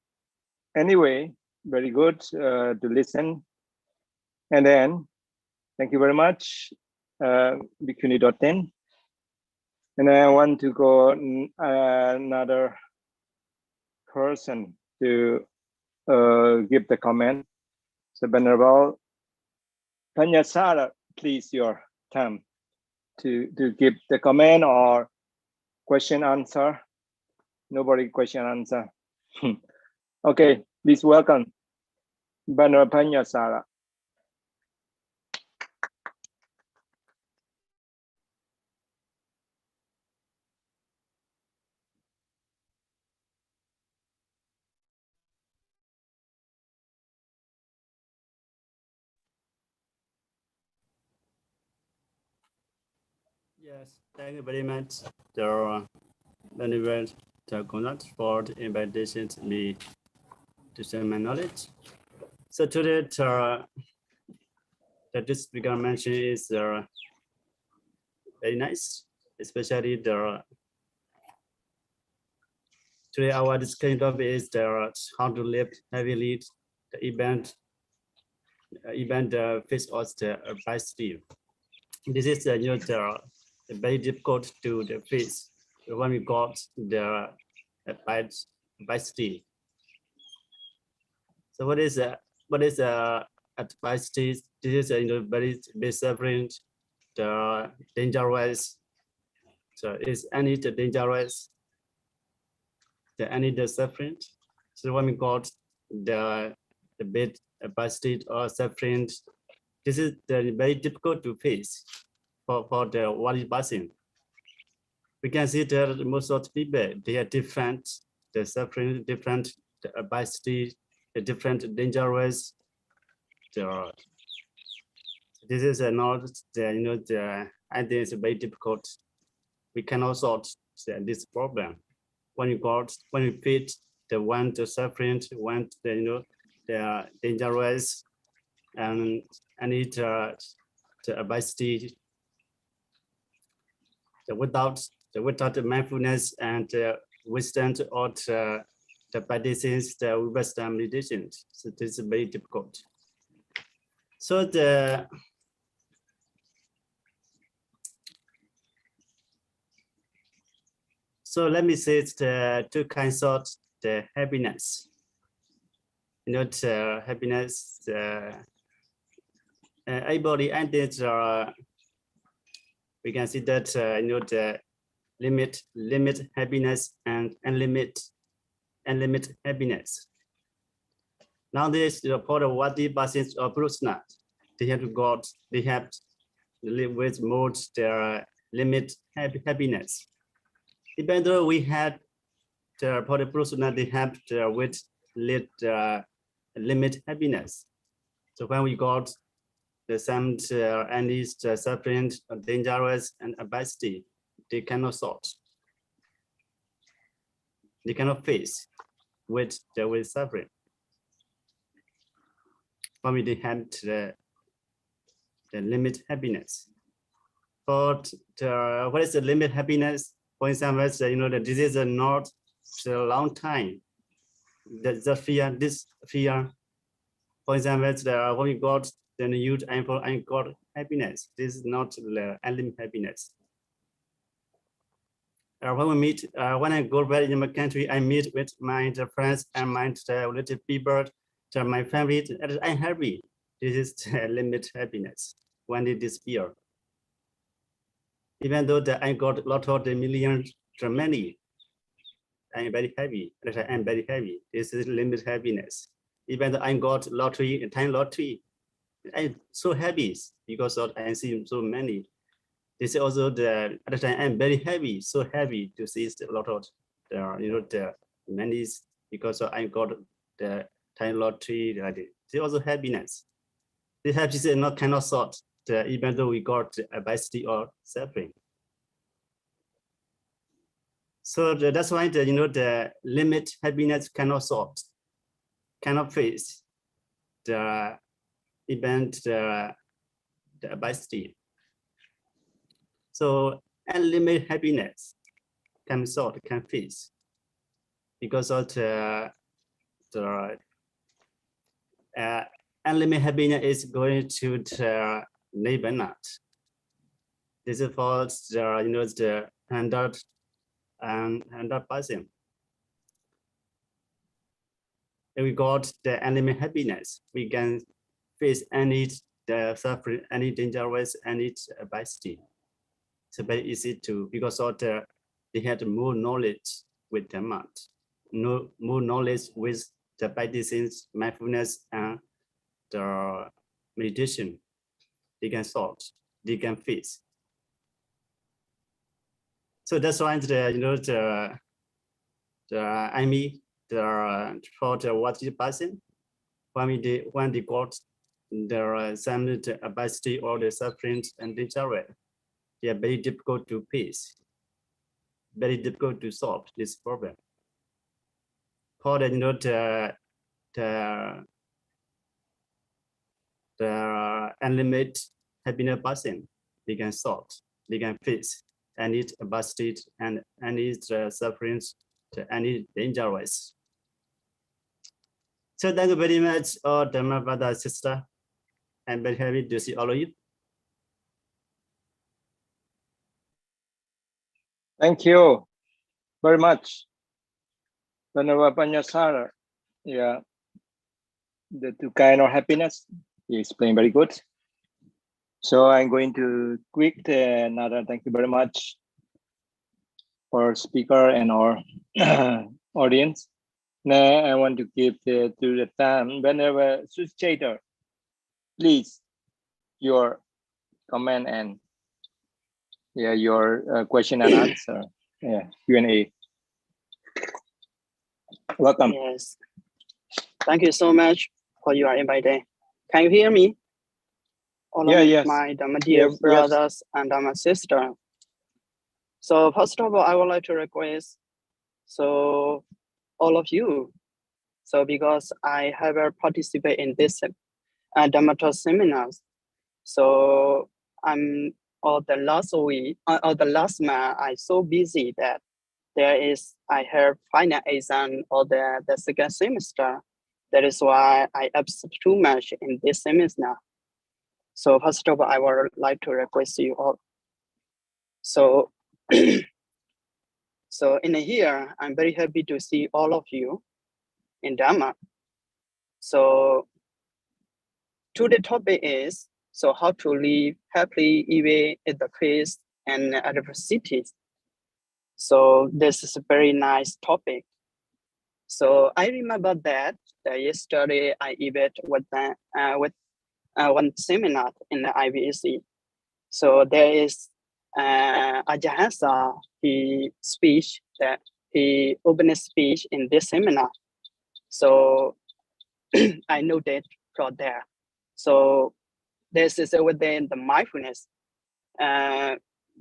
Speaker 1: anyway, very good to listen. And then, thank you very much, Bhikkhuni Doten. And I want to go another person to give the comment. So Venerable Panyasara, please your time to give the comment or question answer. Nobody question answer. Okay, please welcome Venerable Panyasara.
Speaker 6: Yes, thank you very much. There are many ways to conduct for the invitation to me to share my knowledge. So today, this speaker mentioned is very nice, especially today our discussion topic is how to lift heavily the event face of the adversity. This is very difficult to face when we got the adversity. So what is adversity? This is very suffering, the dangerous. So is any the dangerous? The suffering? So when we got the bit adversity or suffering, this is very difficult to face for the one person. We can see that most of the people, they are different, the suffering different, the adversity, the different dangerous. This is not the I think it's very difficult. We cannot solve this problem. When we fit the one the suffering, one the dangerous, and need the adversity. Without the mindfulness and wisdom or the practices, the wisdom meditation. So this is very difficult. So let me say it's the two kinds of the happiness. Happiness. Everybody ended. We can see that the limit happiness and unlimited happiness. Nowadays, for the Wadi Basis or Prusna, they have to live with more their limit happiness. Even though we had the for the Prusna, they have with limit happiness. So when we got the some any suffering, dangerous, and adversity, they cannot solve. They cannot face with the suffering. When they have the limit happiness. But what is the limit happiness? For example, that this is not a long time. The fear, this fear. For example, when we got then youth and got happiness. This is not the unlimited happiness. When we meet, when I go back in my country, I meet with my friends and my relative people, my family, and I'm happy. This is the limited happiness when it disappears. Even though I got a lot of the millions, money, I'm very happy. I'm very happy. This is limited happiness. Even though I got lottery, time lottery, I'm so happy because I see so many. This is also the other time I'm very happy, so happy to see a lot of the many because I got the time lottery. This is also happiness. This happiness is not cannot sort even though we got the adversity or suffering. So that's why the limit happiness cannot sort, cannot face the event the adversity. So unlimited happiness can sort, can face because of the unlimited happiness is going to the neighbor not. This is for the 100%. If we got the unlimited happiness, we can face any suffering, any dangerous, any adversity. It's very easy to because of they had more knowledge with the mind, more knowledge with the practices, mindfulness, and the meditation. They can solve, they can face. So that's why I mean for the Wadi person when they got some adversity or the suffering and danger, they are very difficult to face, very difficult to solve this problem. For the, the unlimited happiness person, they can solve, they can face any adversity and any sufferings, any dangerous. So thank you very much, all Dharma brother and sister. I'm very happy to see all of you.
Speaker 1: Thank you very much. Venerable Panyasara. Yeah, the two kind of happiness you explained very good. So I'm going to quit another. Thank you very much for speaker and our audience. Now I want to give to the time whenever Suchater, please your comment and your question and answer. Q&A. Welcome.
Speaker 7: Yes. Thank you so much for your invite. Can you hear me? All of
Speaker 1: Yes.
Speaker 7: my Dhamma dear
Speaker 1: Yes.
Speaker 7: brothers and Dhamma sister. So first of all, I would like to request so all of you. So because I have participated in this Dhamma talk seminars, so I'm the last week or the last month I'm so busy that I have final exam or the second semester. That is why I absent too much in this semester. So first of all, I would like to request you all. So, so in here, I'm very happy to see all of you in Dhamma. So today's topic is, so how to live happily even in the face and adversities. So this is a very nice topic. So I remember that yesterday I event with one seminar in the IVEC. So there is Ajahasa, he speech that he opened a speech in this seminar. So I know that from there. So this is within the mindfulness.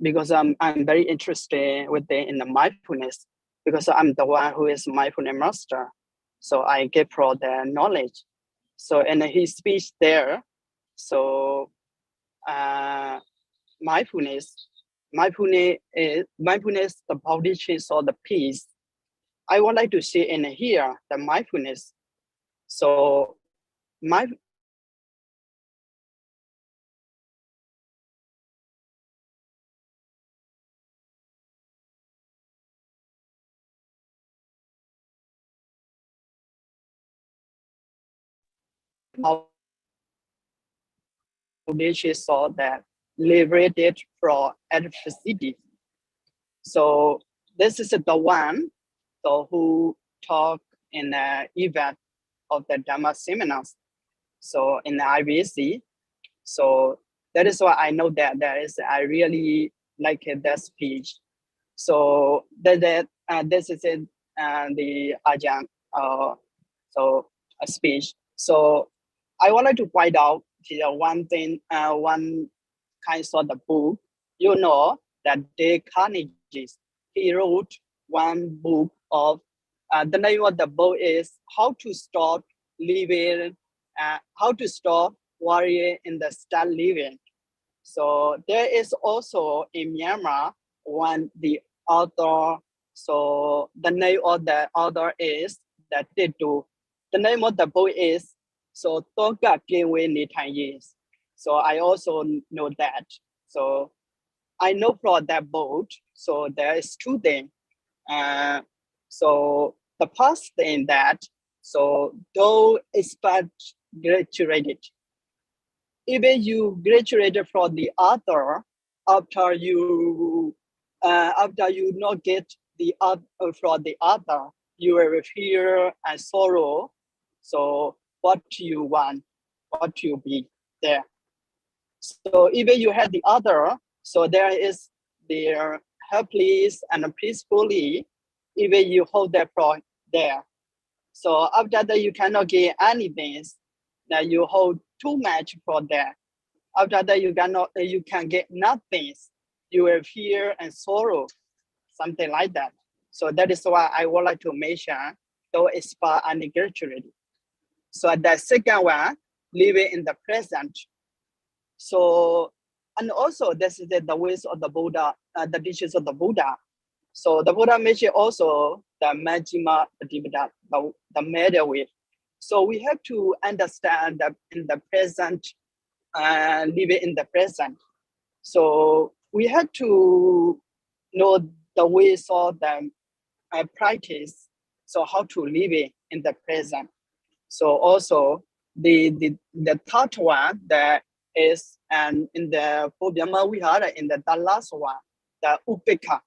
Speaker 7: Because I'm very interested in the mindfulness, because I'm the one who is mindfulness master. So I get from the knowledge. So in his speech there, so mindfulness, the body change or the peace. I would like to say in here the mindfulness. So foundation saw that liberated from adversity. So this is the one who talk in the event of the Dhamma seminars. So in the IVC, so that is why I know that I really like that speech. So this is the Ajahn so a speech. So I wanted to point out here one thing, one kind of the book. You know that Dale Carnegie, he wrote one book of the name of the book is How to Stop Living, How to Stop Worrying in the Start Living. So there is also in Myanmar the author. So the name of the author is that Titu. The name of the book is so Toga Kinwe Nitanyes. So I also know that. So I know from that book. So there is two things. So the first thing that so don't expect graduated. Even you graduated from the other after you not get the other from the other, you will fear and sorrow. So what you want, what you be there. So even you had the other, so there is their helpless and peacefully, even you hold that from there. So after that you cannot get anything, that you hold too much for that. After that you can get nothing. your fear and sorrow, something like that. So that is why I would like to mention to inspire and gradually. So the second one, living in the present. So, and also this is the ways of the Buddha, the teachings of the Buddha. So the Buddha mentioned also the Majjhima Patipatti, the middle way. So we have to understand that in the present, living in the present. So we have to know the ways of the practice. So how to live it in the present. So also the third one that is and in the Bodhyama Vihara, in the last one, the Upekkha.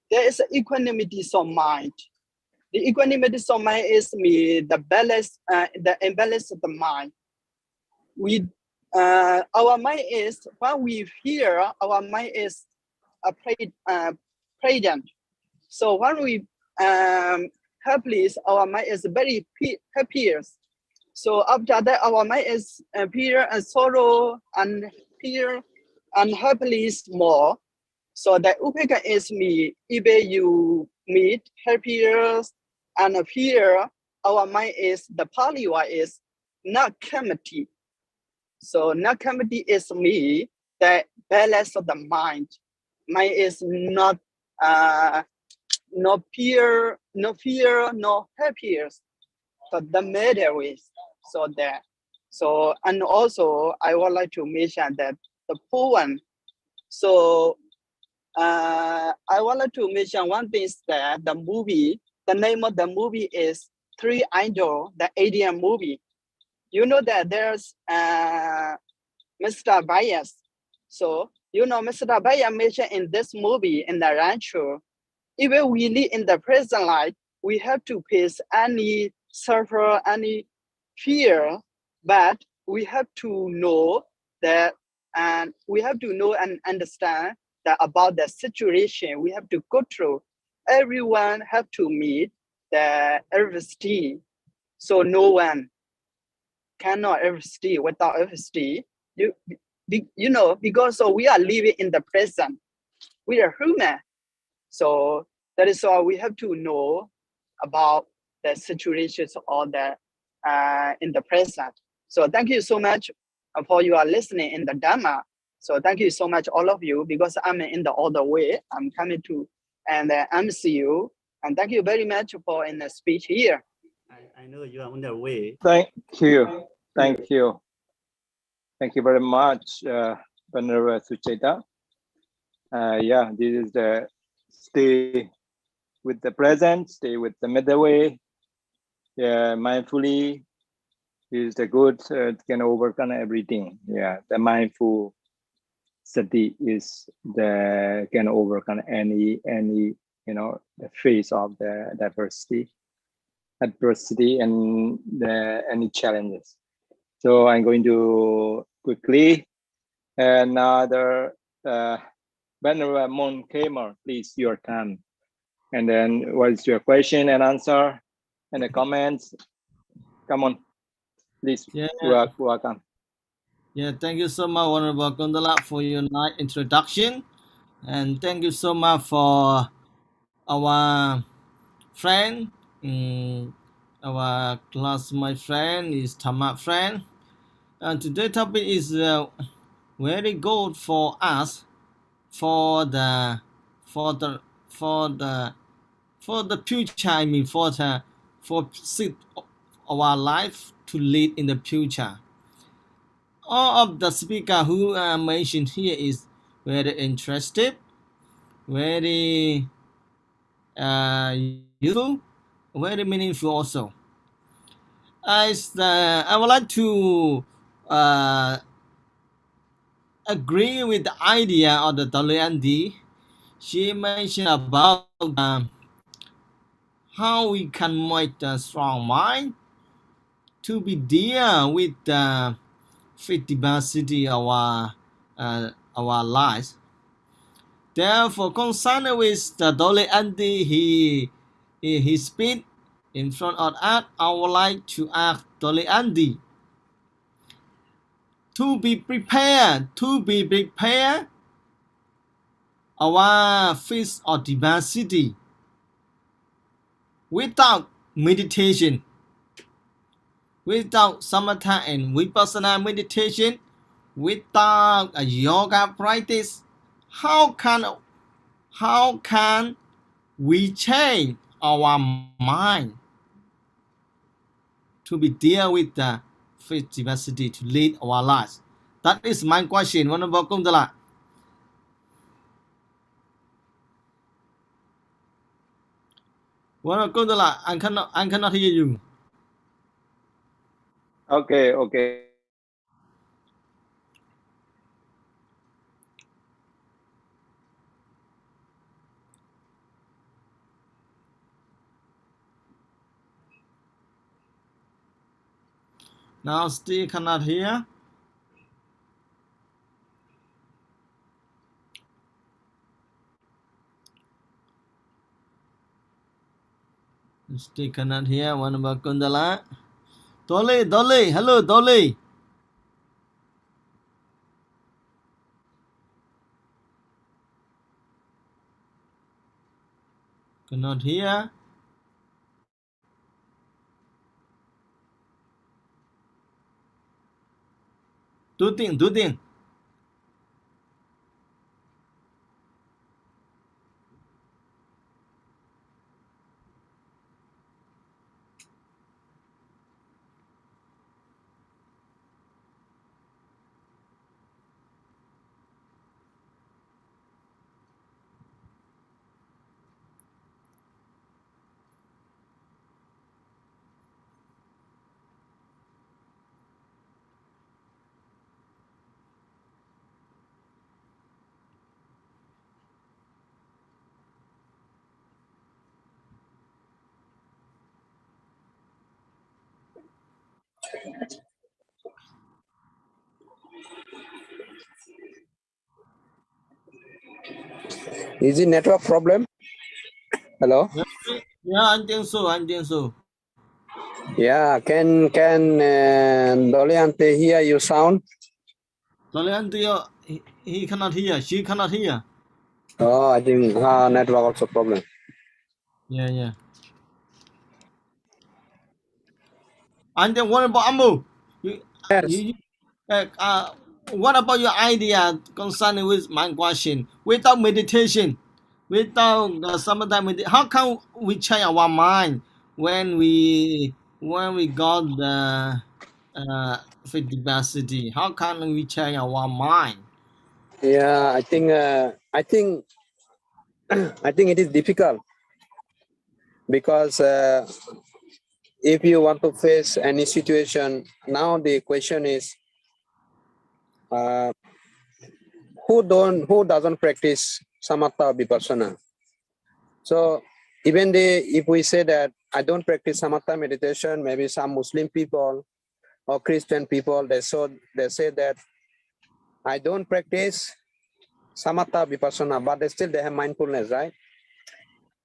Speaker 7: There is equanimity of mind. The equanimity of mind is the balance, the imbalance of the mind. We our mind is, when we hear, our mind is present. So when we happy, our mind is very happy. So after that, our mind is fear and sorrow and fear and happiness more. So the upekkha is if you meet happier and fear, our mind is, the Pali word is nakamati. So nakamati is the balance of the mind. Mind is not no fear, no happier. So the middle is so that. So, and also I would like to mention that the poem. So I wanted to mention one thing, is that the movie, the name of the movie is Three Idols, the Indian movie. You know that there's Mr. Bias. So, you know, Mr. Bias mentioned in this movie, in the rancho, even we live in the present life, we have to face any suffer, any fear, but we have to know that, and we have to know and understand that about the situation we have to go through. Everyone have to meet the adversity. So no one cannot adversity without adversity. You know, because so we are living in the present. We are human. So that is why we have to know about the situations or the in the present. So thank you so much for you are listening in the Dhamma. So thank you so much, all of you, because I'm in the other way. I'm coming to and MC you. And thank you very much for in the speech here.
Speaker 6: I know you are on the way.
Speaker 1: Thank you. Thank you. Thank you very much, Venerable Sucheta. Yeah, this is the stay with the present, stay with the middle way. Yeah, mindfully is the good, can overcome everything. Yeah, the mindful sati is the can overcome any you know, the face of the adversity and any challenges. So I'm going to quickly another Venerable Mon Kamer, please, your turn. And then what is your question and answer and the comments? Come on, please.
Speaker 8: Yeah.
Speaker 1: Welcome.
Speaker 8: Yeah, thank you so much, Honorable Kondala, for your nice introduction. And thank you so much for our friend, our classmate friend is Tama friend. And today's topic is very good for us for the future. I mean for our life to lead in the future. All of the speaker who are mentioned here is very interested, very useful, very meaningful also. I would like to agree with the idea of the Daliandi. She mentioned about how we can make a strong mind to be deal with the diversity of our lives. Therefore, concerned with the Daliandi, he speak in front of us. I would like to ask Daliandi to be prepared our face of diversity without meditation, without samatha and vipassana meditation, without a yoga practice, how can we change our mind to be deal with the face diversity to lead our lives? That is my question. Honorable Kundala. Honorable Kundala, I cannot hear you.
Speaker 1: Okay.
Speaker 8: Now still cannot hear. Still cannot hear. Honorable Kundala. Dolly, hello Dolly. Cannot hear. Do thing.
Speaker 4: Is it network problem? Hello?
Speaker 8: Yeah, I think so.
Speaker 4: Yeah, can Doliante hear you sound?
Speaker 8: Dolly auntie, he cannot hear. She cannot hear.
Speaker 4: Oh, I think network also problem.
Speaker 8: Yeah. And then what about Ambu?
Speaker 4: Yes.
Speaker 8: What about your idea concerning with my question? Without meditation, without the summertime meditation, how can we change our mind when we got the fit diversity? How can we change our mind?
Speaker 4: Yeah, I think I think it is difficult because if you want to face any situation, now the question is who doesn't practice samatha vipassana? So even if we say that I don't practice samatha meditation, maybe some Muslim people or Christian people they say that I don't practice samatha vipassana, but they have mindfulness, right?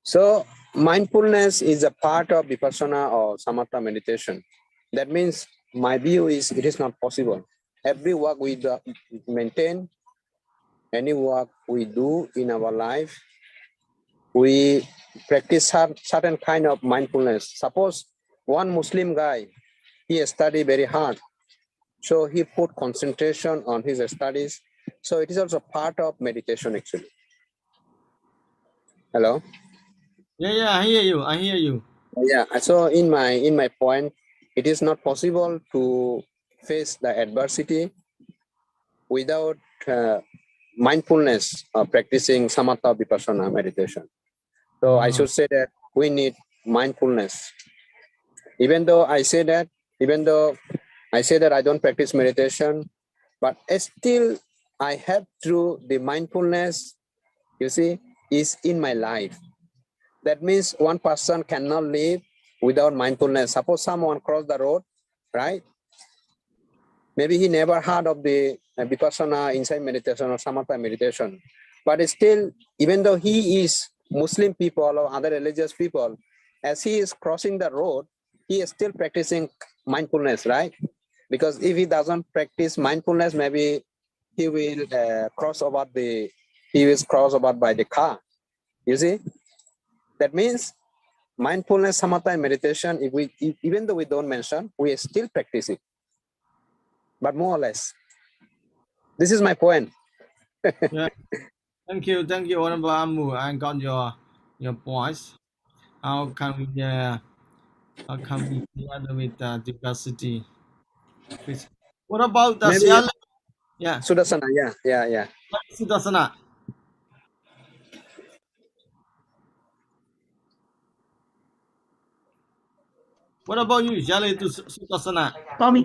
Speaker 4: So mindfulness is a part of vipassana or samatha meditation. That means my view is it is not possible. Every work we maintain, any work we do in our life, we practice certain kind of mindfulness. Suppose one Muslim guy, he studied very hard. So he put concentration on his studies. So it is also part of meditation actually. Hello?
Speaker 8: Yeah, I hear you.
Speaker 4: Yeah, so in my point, it is not possible to face the adversity without mindfulness practicing samatha vipassana meditation. So I should say that we need mindfulness. Even though I say that I don't practice meditation, but still I have through the mindfulness, you see, is in my life. That means one person cannot live without mindfulness. Suppose someone cross the road, right? Maybe he never heard of the vipassana, insight meditation or samatha meditation, but still, even though he is Muslim people or other religious people, as he is crossing the road, he is still practicing mindfulness, right? Because if he doesn't practice mindfulness, maybe he will cross over the he was crossed over by the car. You see, that means mindfulness, samatha, and meditation. Even though we don't mention, we still practice it, but more or less. This is my point.
Speaker 8: Yeah. Thank you, Honorable Amu. I got your points. How can we deal with diversity? What about the
Speaker 4: Maybe
Speaker 8: Siale? Yeah,
Speaker 4: Sudarsana. Yeah.
Speaker 8: Sudarsana. What about you, Siale to Sudarsana?
Speaker 3: For me,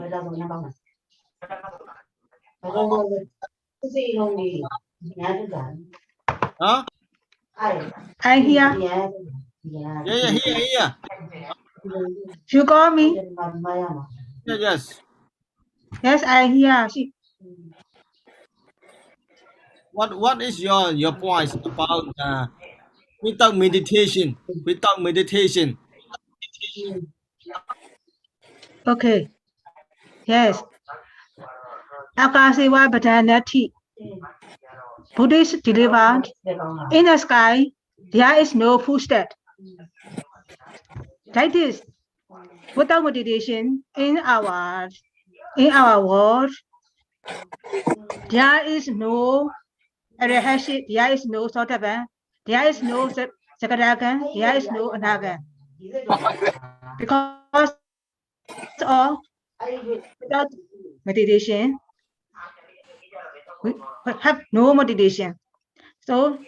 Speaker 8: Huh?
Speaker 3: I hear.
Speaker 8: Yeah, here.
Speaker 3: You call me?
Speaker 8: Yeah, yes.
Speaker 3: Yes, I hear.
Speaker 8: What is your points about without meditation? Without meditation.
Speaker 3: Okay. Yes. Akasiwa Bhatanati. Buddhist delivered. In the sky, there is no footstep. Like this, without meditation in our world, there is no Arahashi, there is no Sotava, there is no Sakadaga, there is no Anaga. Because of without meditation, we have no meditation. So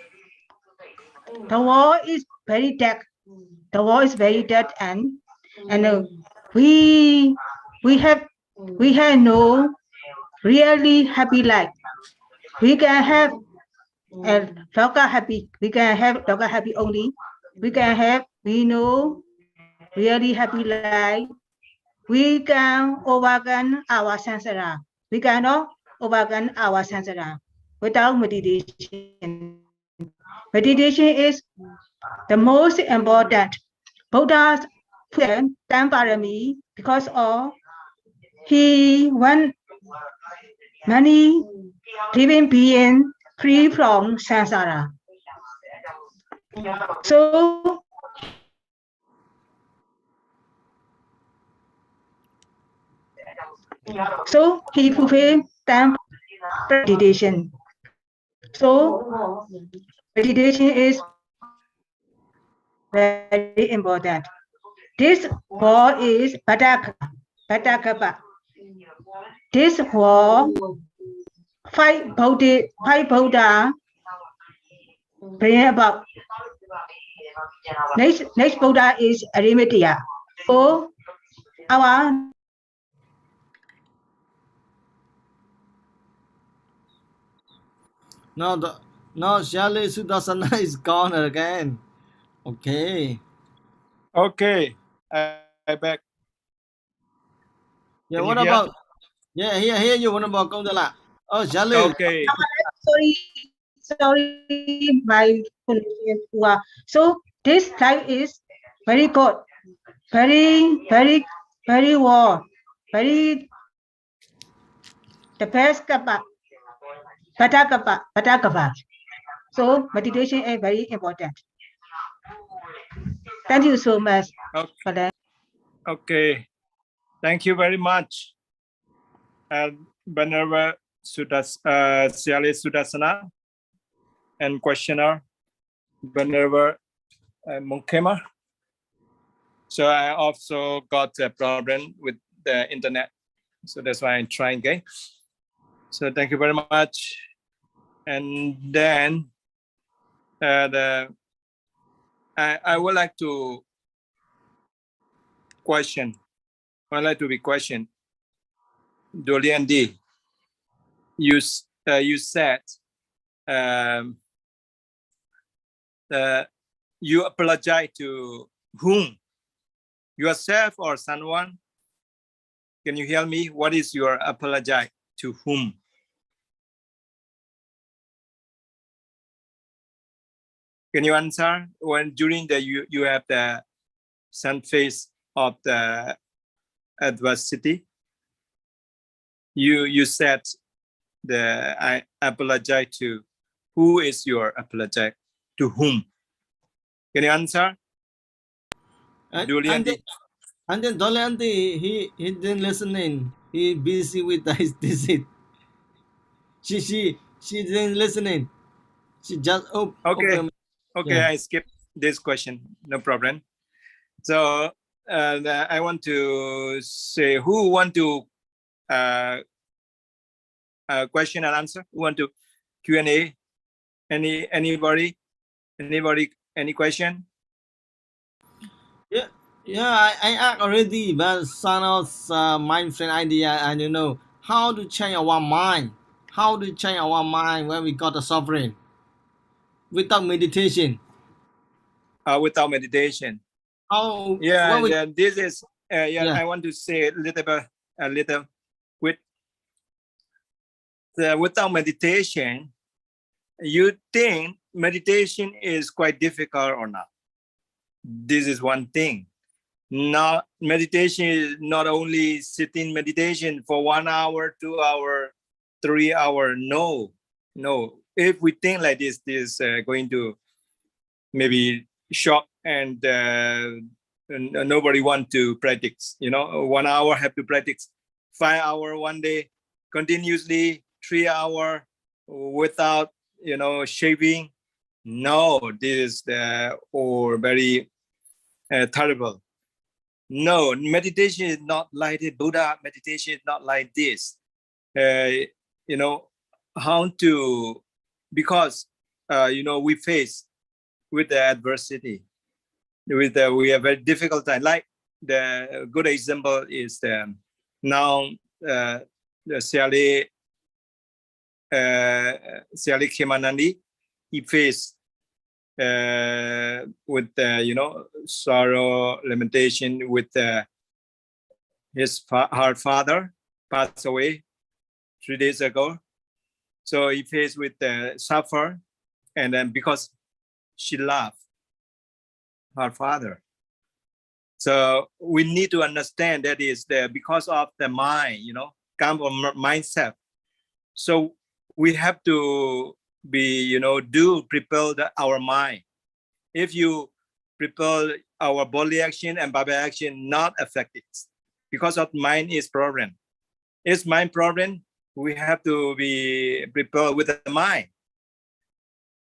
Speaker 3: the world is very dark. The world is very dark, and we have no really happy life. We can have Loka happy. We can have Loka happy only. We know really happy life. We can overcome our samsara. We cannot overcome our samsara without meditation. Meditation is the most important. Buddha put Tamparami because of he want many living beings free from samsara. So he fulfilled time meditation. So meditation is very important. This wall is Patakapa. This wall, five Buddha bring about. Next Buddha is Arimathea. So our
Speaker 8: Now Siale Sudarsana is gone again. Okay.
Speaker 1: Okay, I back.
Speaker 8: Yeah,
Speaker 1: Can
Speaker 8: what
Speaker 1: you hear?
Speaker 8: about? Yeah, here you. What about Kongdala? Oh, Siale.
Speaker 1: Okay.
Speaker 3: sorry, my pronunciation poor. So this life is very good, very warm, very the best kappa, patakapa. So meditation is very important. Thank you so much for that.
Speaker 1: Okay. Thank you very much. Venerable Siale Sudarsana and questioner, Venerable Monkema. So I also got a problem with the internet. So that's why I'm trying again. So thank you very much. And then I would like to question. I'd like to be questioned. Dolian D, you said you apologize to whom? Yourself or someone? Can you hear me? What is your apologize to whom? Can you answer? When during the you have the sun phase of the adversity, you said I apologize to Who is your apologetic? To whom? Can you answer? Julian,
Speaker 8: And then Dolly he didn't listening. He busy with his disease. She didn't listening. She just
Speaker 1: okay.
Speaker 8: open.
Speaker 1: Okay,
Speaker 8: Yeah.
Speaker 1: I skip this question. No problem. So I want to say, who want to question and answer? Who want to Q&A? Anybody? Any question?
Speaker 8: Yeah, I asked already, but Sanos mind friend idea, and you know how to change our mind. How to change our mind when we got the suffering without meditation.
Speaker 1: Without meditation.
Speaker 8: How
Speaker 1: Yeah,
Speaker 8: when we
Speaker 1: and this is
Speaker 8: yeah.
Speaker 1: I want to say a little with without meditation. You think meditation is quite difficult or not? This is one thing. Not meditation is not only sitting meditation for 1 hour, 2 hour, 3 hour. No. If we think like this is going to maybe shock and nobody want to practice. 1 hour have to practice, 5 hour one day continuously, 3 hour without shaving. No, this is or very terrible. No, meditation is not like it. Buddha meditation is not like this. How to, because we face with the adversity, we have a difficult time. Like the good example is now the Siale Kemanandi, he faced with sorrow, lamentation with her father passed away 3 days ago. So he faced with suffer, and then because she loved her father. So we need to understand that is because of the mind, come from mindset. So we have to be, prepare our mind. If you prepare our body action and body action, not affected because of mind is problem. Is mind problem? We have to be prepared with the mind.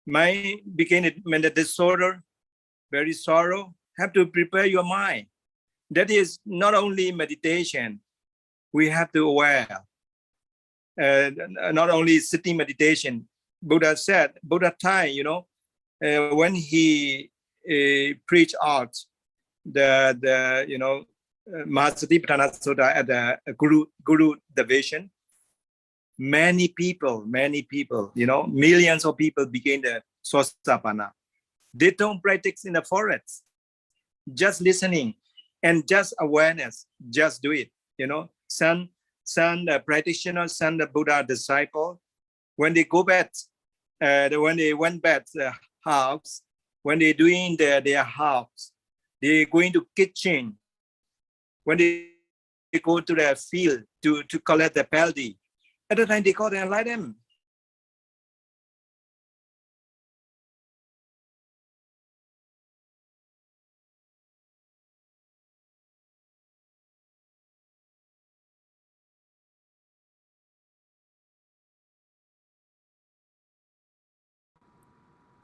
Speaker 1: Mind became a mental disorder, very sorrow. Have to prepare your mind. That is not only meditation. We have to aware. Not only sitting meditation. Buddha said, Buddha time, when he preached out the Mahasatipatthana Sutta at the Guru division, many people, millions of people became the Sotapanna. They don't practice in the forest, just listening and just awareness, just do it. Some practitioners, some the Buddha disciple, when they go back, when they went back to the house, when they're doing their house, they're going to kitchen. When they go to the field to collect the pelty, at the time they call them like them.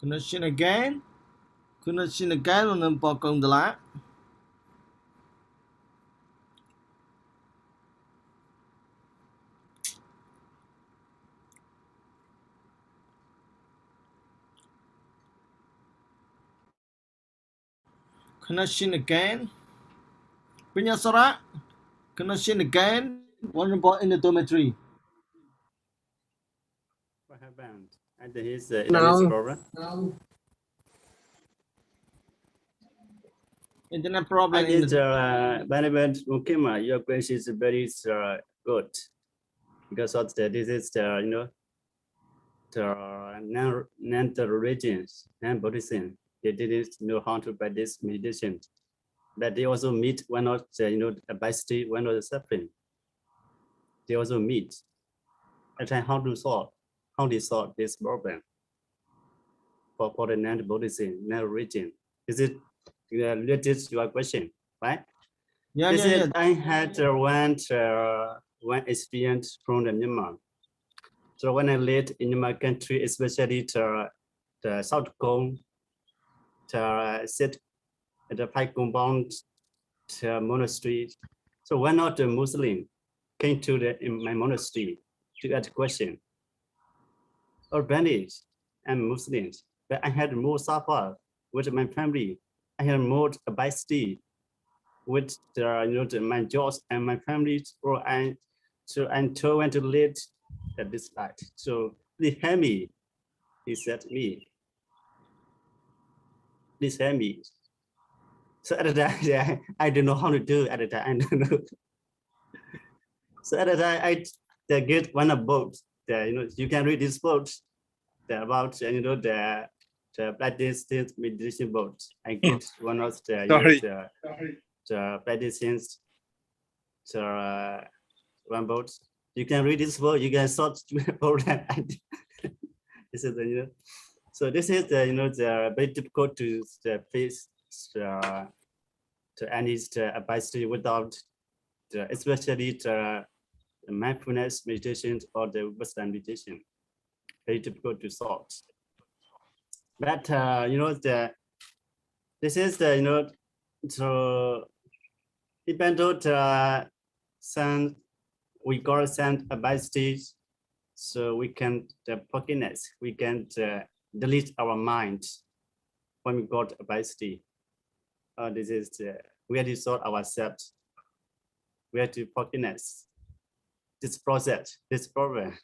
Speaker 8: Connection again on bao công the lá. Connection again. Pinyasara. Connection again. One about in the dormitory.
Speaker 6: What happened? And his internet problem.
Speaker 8: Internet problem.
Speaker 6: I did Benedict Mukima. Your question is very good because of this is the non-religions, non-Buddhism. They didn't know how to practice meditation, but they also meet when not adversity, when not suffering. They also meet. And how to solve, how they solve this problem. for the non-Buddhism, non-religion. Is it related to your question, right?
Speaker 8: Yeah,
Speaker 6: This
Speaker 8: yeah,
Speaker 6: is,
Speaker 8: yeah.
Speaker 6: I had one experience from the Myanmar. So when I lived in my country, especially the South Kong, to sit at the Pai compound monastery. So one of the Muslim came to in my monastery to ask a question. Urbanese and Muslims, but I had more suffer with my family. I had more obesity with my jobs and my family. So I went to lead this life. So please help me, he said to me. Please help me. So at the time, I don't know how to do at the time. I don't know. So at the time, I get one of books. You can read this book about the practice meditation book. I get one of the practices one book. You can read this book. You can sort all that. This is so this is the very difficult to face to any advisory without especially the mindfulness meditation or the Western meditation. Very difficult to solve. But this is the so even though we got some advisory, so we can forgiveness, we can delete our mind when we got advisory. This is we have to sort ourselves. We have to forgiveness this process, this problem.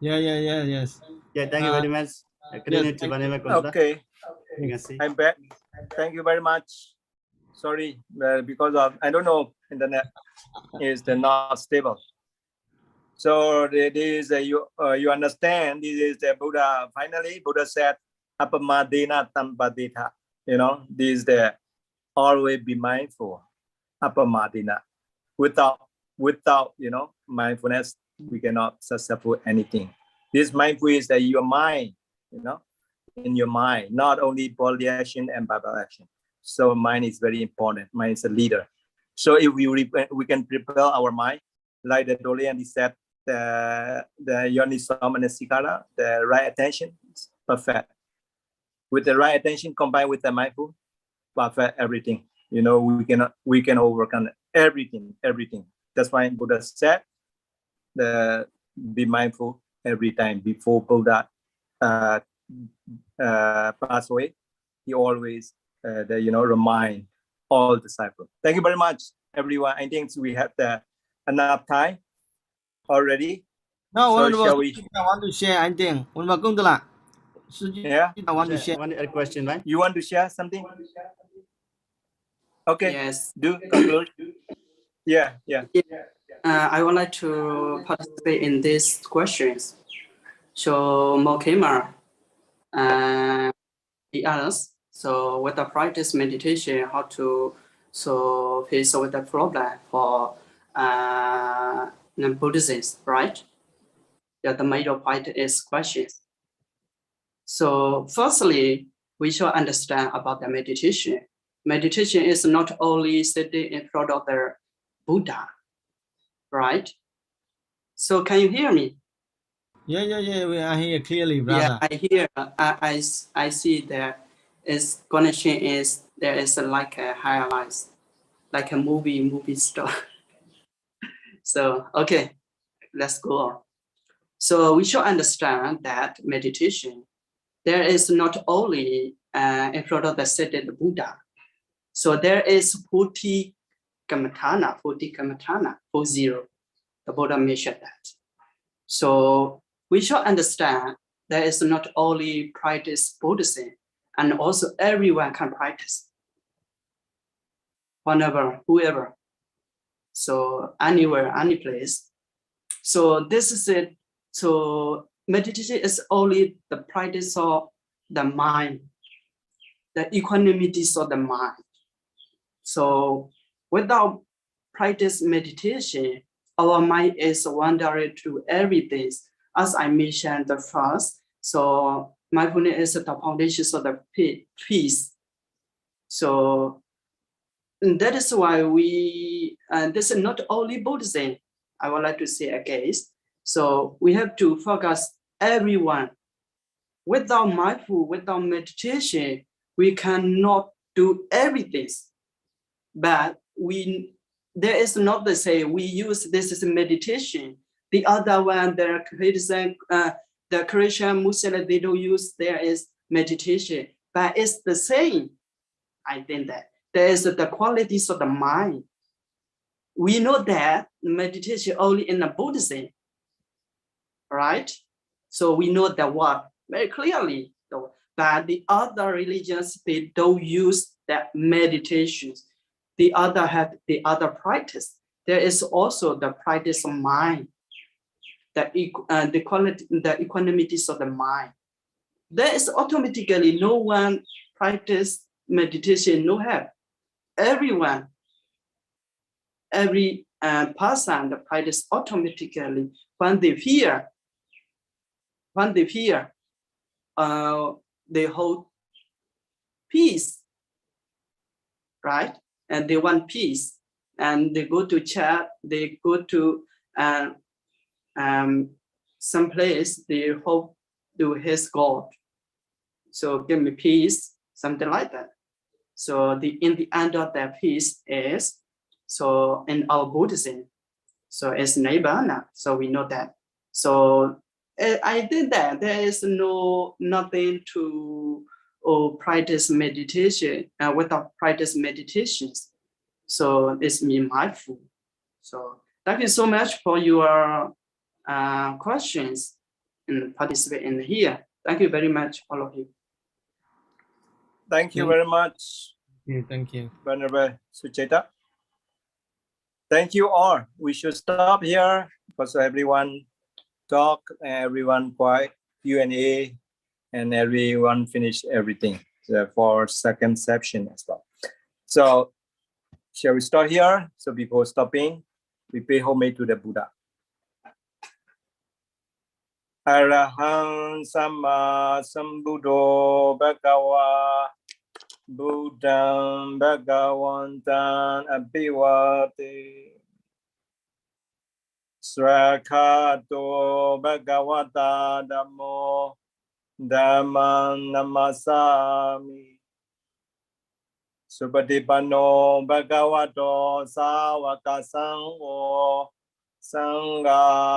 Speaker 8: Yeah, yes.
Speaker 6: Yeah, thank you very much.
Speaker 1: Okay,
Speaker 6: You can see.
Speaker 1: I'm back. Thank you very much. Sorry, because of I don't know, internet is not stable. So this you understand. This is the Buddha. Finally, Buddha said, "Apamadena tampadita." This is the always be mindful. Apamadena. Without mindfulness, we cannot successful anything. This mindful is that your mind, in your mind, not only body action and verbal action. So mind is very important. Mind is a leader. So if we can prepare our mind, like the Dolian said, the Yonisomanastikara, the right attention is perfect. With the right attention combined with the mindful, perfect everything. We can overcome everything. That's why Buddha said, be mindful every time. Before Buddha passed away, he always remind all disciples. Thank you very much, everyone. I think we have enough time already.
Speaker 8: No,
Speaker 1: So shall we?
Speaker 8: I want to share anything.
Speaker 1: Yeah.
Speaker 8: I want to share.
Speaker 6: One question, right?
Speaker 1: You want to share something? Okay.
Speaker 9: Yes.
Speaker 1: Do conclude. Yeah.
Speaker 9: I would like to participate in these questions. So Mokema, the others. So with the practice meditation, how to face with the problem for Buddhists, right? Yeah, the major point is questions. So firstly, we should understand about the meditation. Meditation is not only sitting in front of the Buddha, right? So can you hear me?
Speaker 8: Yeah, I hear clearly, brother.
Speaker 9: Yeah, I hear. I see there is connection is there is like a highlights, like a movie star. So okay, let's go on. So we should understand that meditation, there is not only in front of the seated Buddha. So there is 40 Kammatthana, 40. The Buddha mentioned that. So we should understand there is not only practice Buddhism, and also everyone can practice. Whenever, whoever. So anywhere, any place. So this is it. So meditation is only the practice of the mind, the equanimity of the mind. So without practice meditation, our mind is wandering to everything. As I mentioned the first, so mindfulness is the foundation of the peace. So that is why this is not only Buddhism, I would like to say again. So we have to focus everyone. Without mindful, without meditation, we cannot do everything. But there is not the say we use this as meditation. The other one, the Christian Muslim, they don't use there is meditation, but it's the same. I think that there is the qualities of the mind. We know that meditation only in the Buddhism, right? So we know that word very clearly. But the other religions, they don't use that meditations. The other have the other practice. There is also the practice of mind, the equanimities of the mind. There is automatically no one practice meditation, no help. Everyone, every person practice automatically when they fear. They hold peace, right? And they want peace, and they go to church, they go to some place, they hope to his God. So give me peace, something like that. So in the end of that peace is, so in our Buddhism, so it's Nibbana, so we know that. So I think that there is nothing to practice meditation without practice meditations. So it's me mindful. So thank you so much for your questions and participate in here. Thank you very much, all of you.
Speaker 1: Thank you very much,
Speaker 8: Thank you.
Speaker 1: Venerable Sucheta. Thank you all. We should stop here because everyone talk, everyone quiet, Q&A, and everyone finished everything for second session as well. So shall we start here? So before stopping, we pay homage to the Buddha. Arahang Samma Sambuddho Bhagava Buddham Bhagavantan Abhivate Srakato Bhagavata Dhammo Dhammam Namasami Supatipanno Bhagavato Sāvaka Saṅgho Sangha